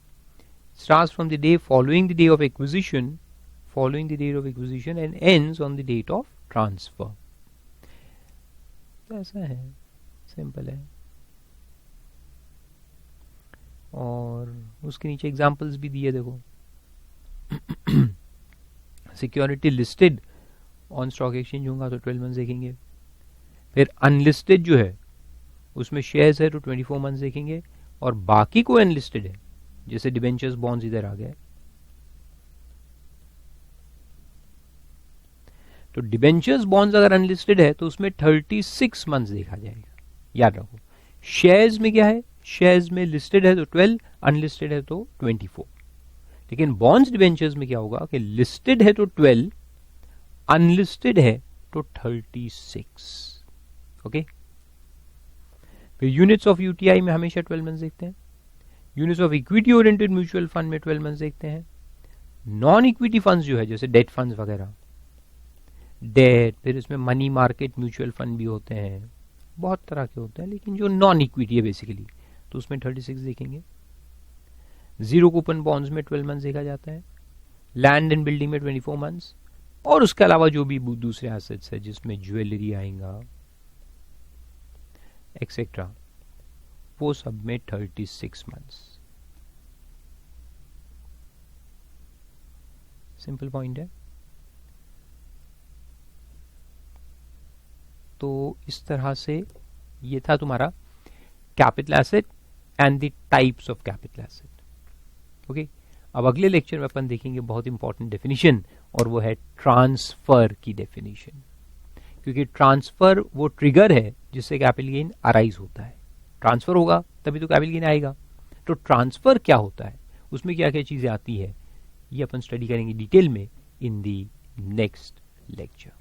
S1: starts from the day following the day of acquisition and ends on the date of transfer. ऐसा है, simple है. और उसके नीचे एग्जांपल्स भी दिए देखो. Security listed on stock exchange होगा तो 12 मंथ्स देखेंगे. फिर अनलिस्टेड जो है उसमें शेयर्स है तो 24 मंथ्स देखेंगे. और बाकी को अनलिस्टेड है जैसे डिबेंचर्स बॉन्ड्स इधर आ गए तो डिबेंचर्स बॉन्ड्स अगर अनलिस्टेड है तो उसमें 36 मंथ्स देखा जाएगा. याद रखो. शेयर्स में क्या है, शेयर्स में लिस्टेड है तो 12, अनलिस्टेड है तो 24. लेकिन बॉन्ड्स डिबेंचर्स में क्या होगा कि लिस्टेड है तो 12, अनलिस्टेड है तो 36. ओके. फिर यूनिट्स ऑफ यूटीआई में हमेशा 12 मंथ्स देखते हैं. Units of equity oriented mutual fund में 12 मंथ्स देखते हैं. नॉन इक्विटी फंड्स जो है जैसे डेट फंड्स वगैरह, डेट, फिर इसमें मनी मार्केट म्यूचुअल फंड भी होते हैं, बहुत तरह के होते हैं, लेकिन जो नॉन इक्विटी है बेसिकली तो उसमें 36 देखेंगे. जीरो कूपन बॉन्ड्स में 12 मंथ्स देखा जाता है. लैंड एंड बिल्डिंग में 24 मंथ्स. और उसके अलावा जो भी दूसरे एसेट्स है जिसमें ज्वेलरी आएगा एक्सेट्रा वो सब में 36 मंथ्स. सिंपल पॉइंट है. तो इस तरह से ये था तुम्हारा capital asset and the types of capital asset. Okay. अब अगले लेक्चर में अपन देखेंगे बहुत इंपॉर्टेंट डेफिनेशन और वो है ट्रांसफर की डेफिनेशन. क्योंकि ट्रांसफर वो ट्रिगर है जिससे कैपिटल गेन अराइज होता है. ट्रांसफर होगा तभी तो कैपिटल गेन आएगा. तो ट्रांसफर क्या होता है, उसमें क्या क्या चीजें आती है, ये अपन स्टडी करेंगे डिटेल में इन दी नेक्स्ट लेक्चर.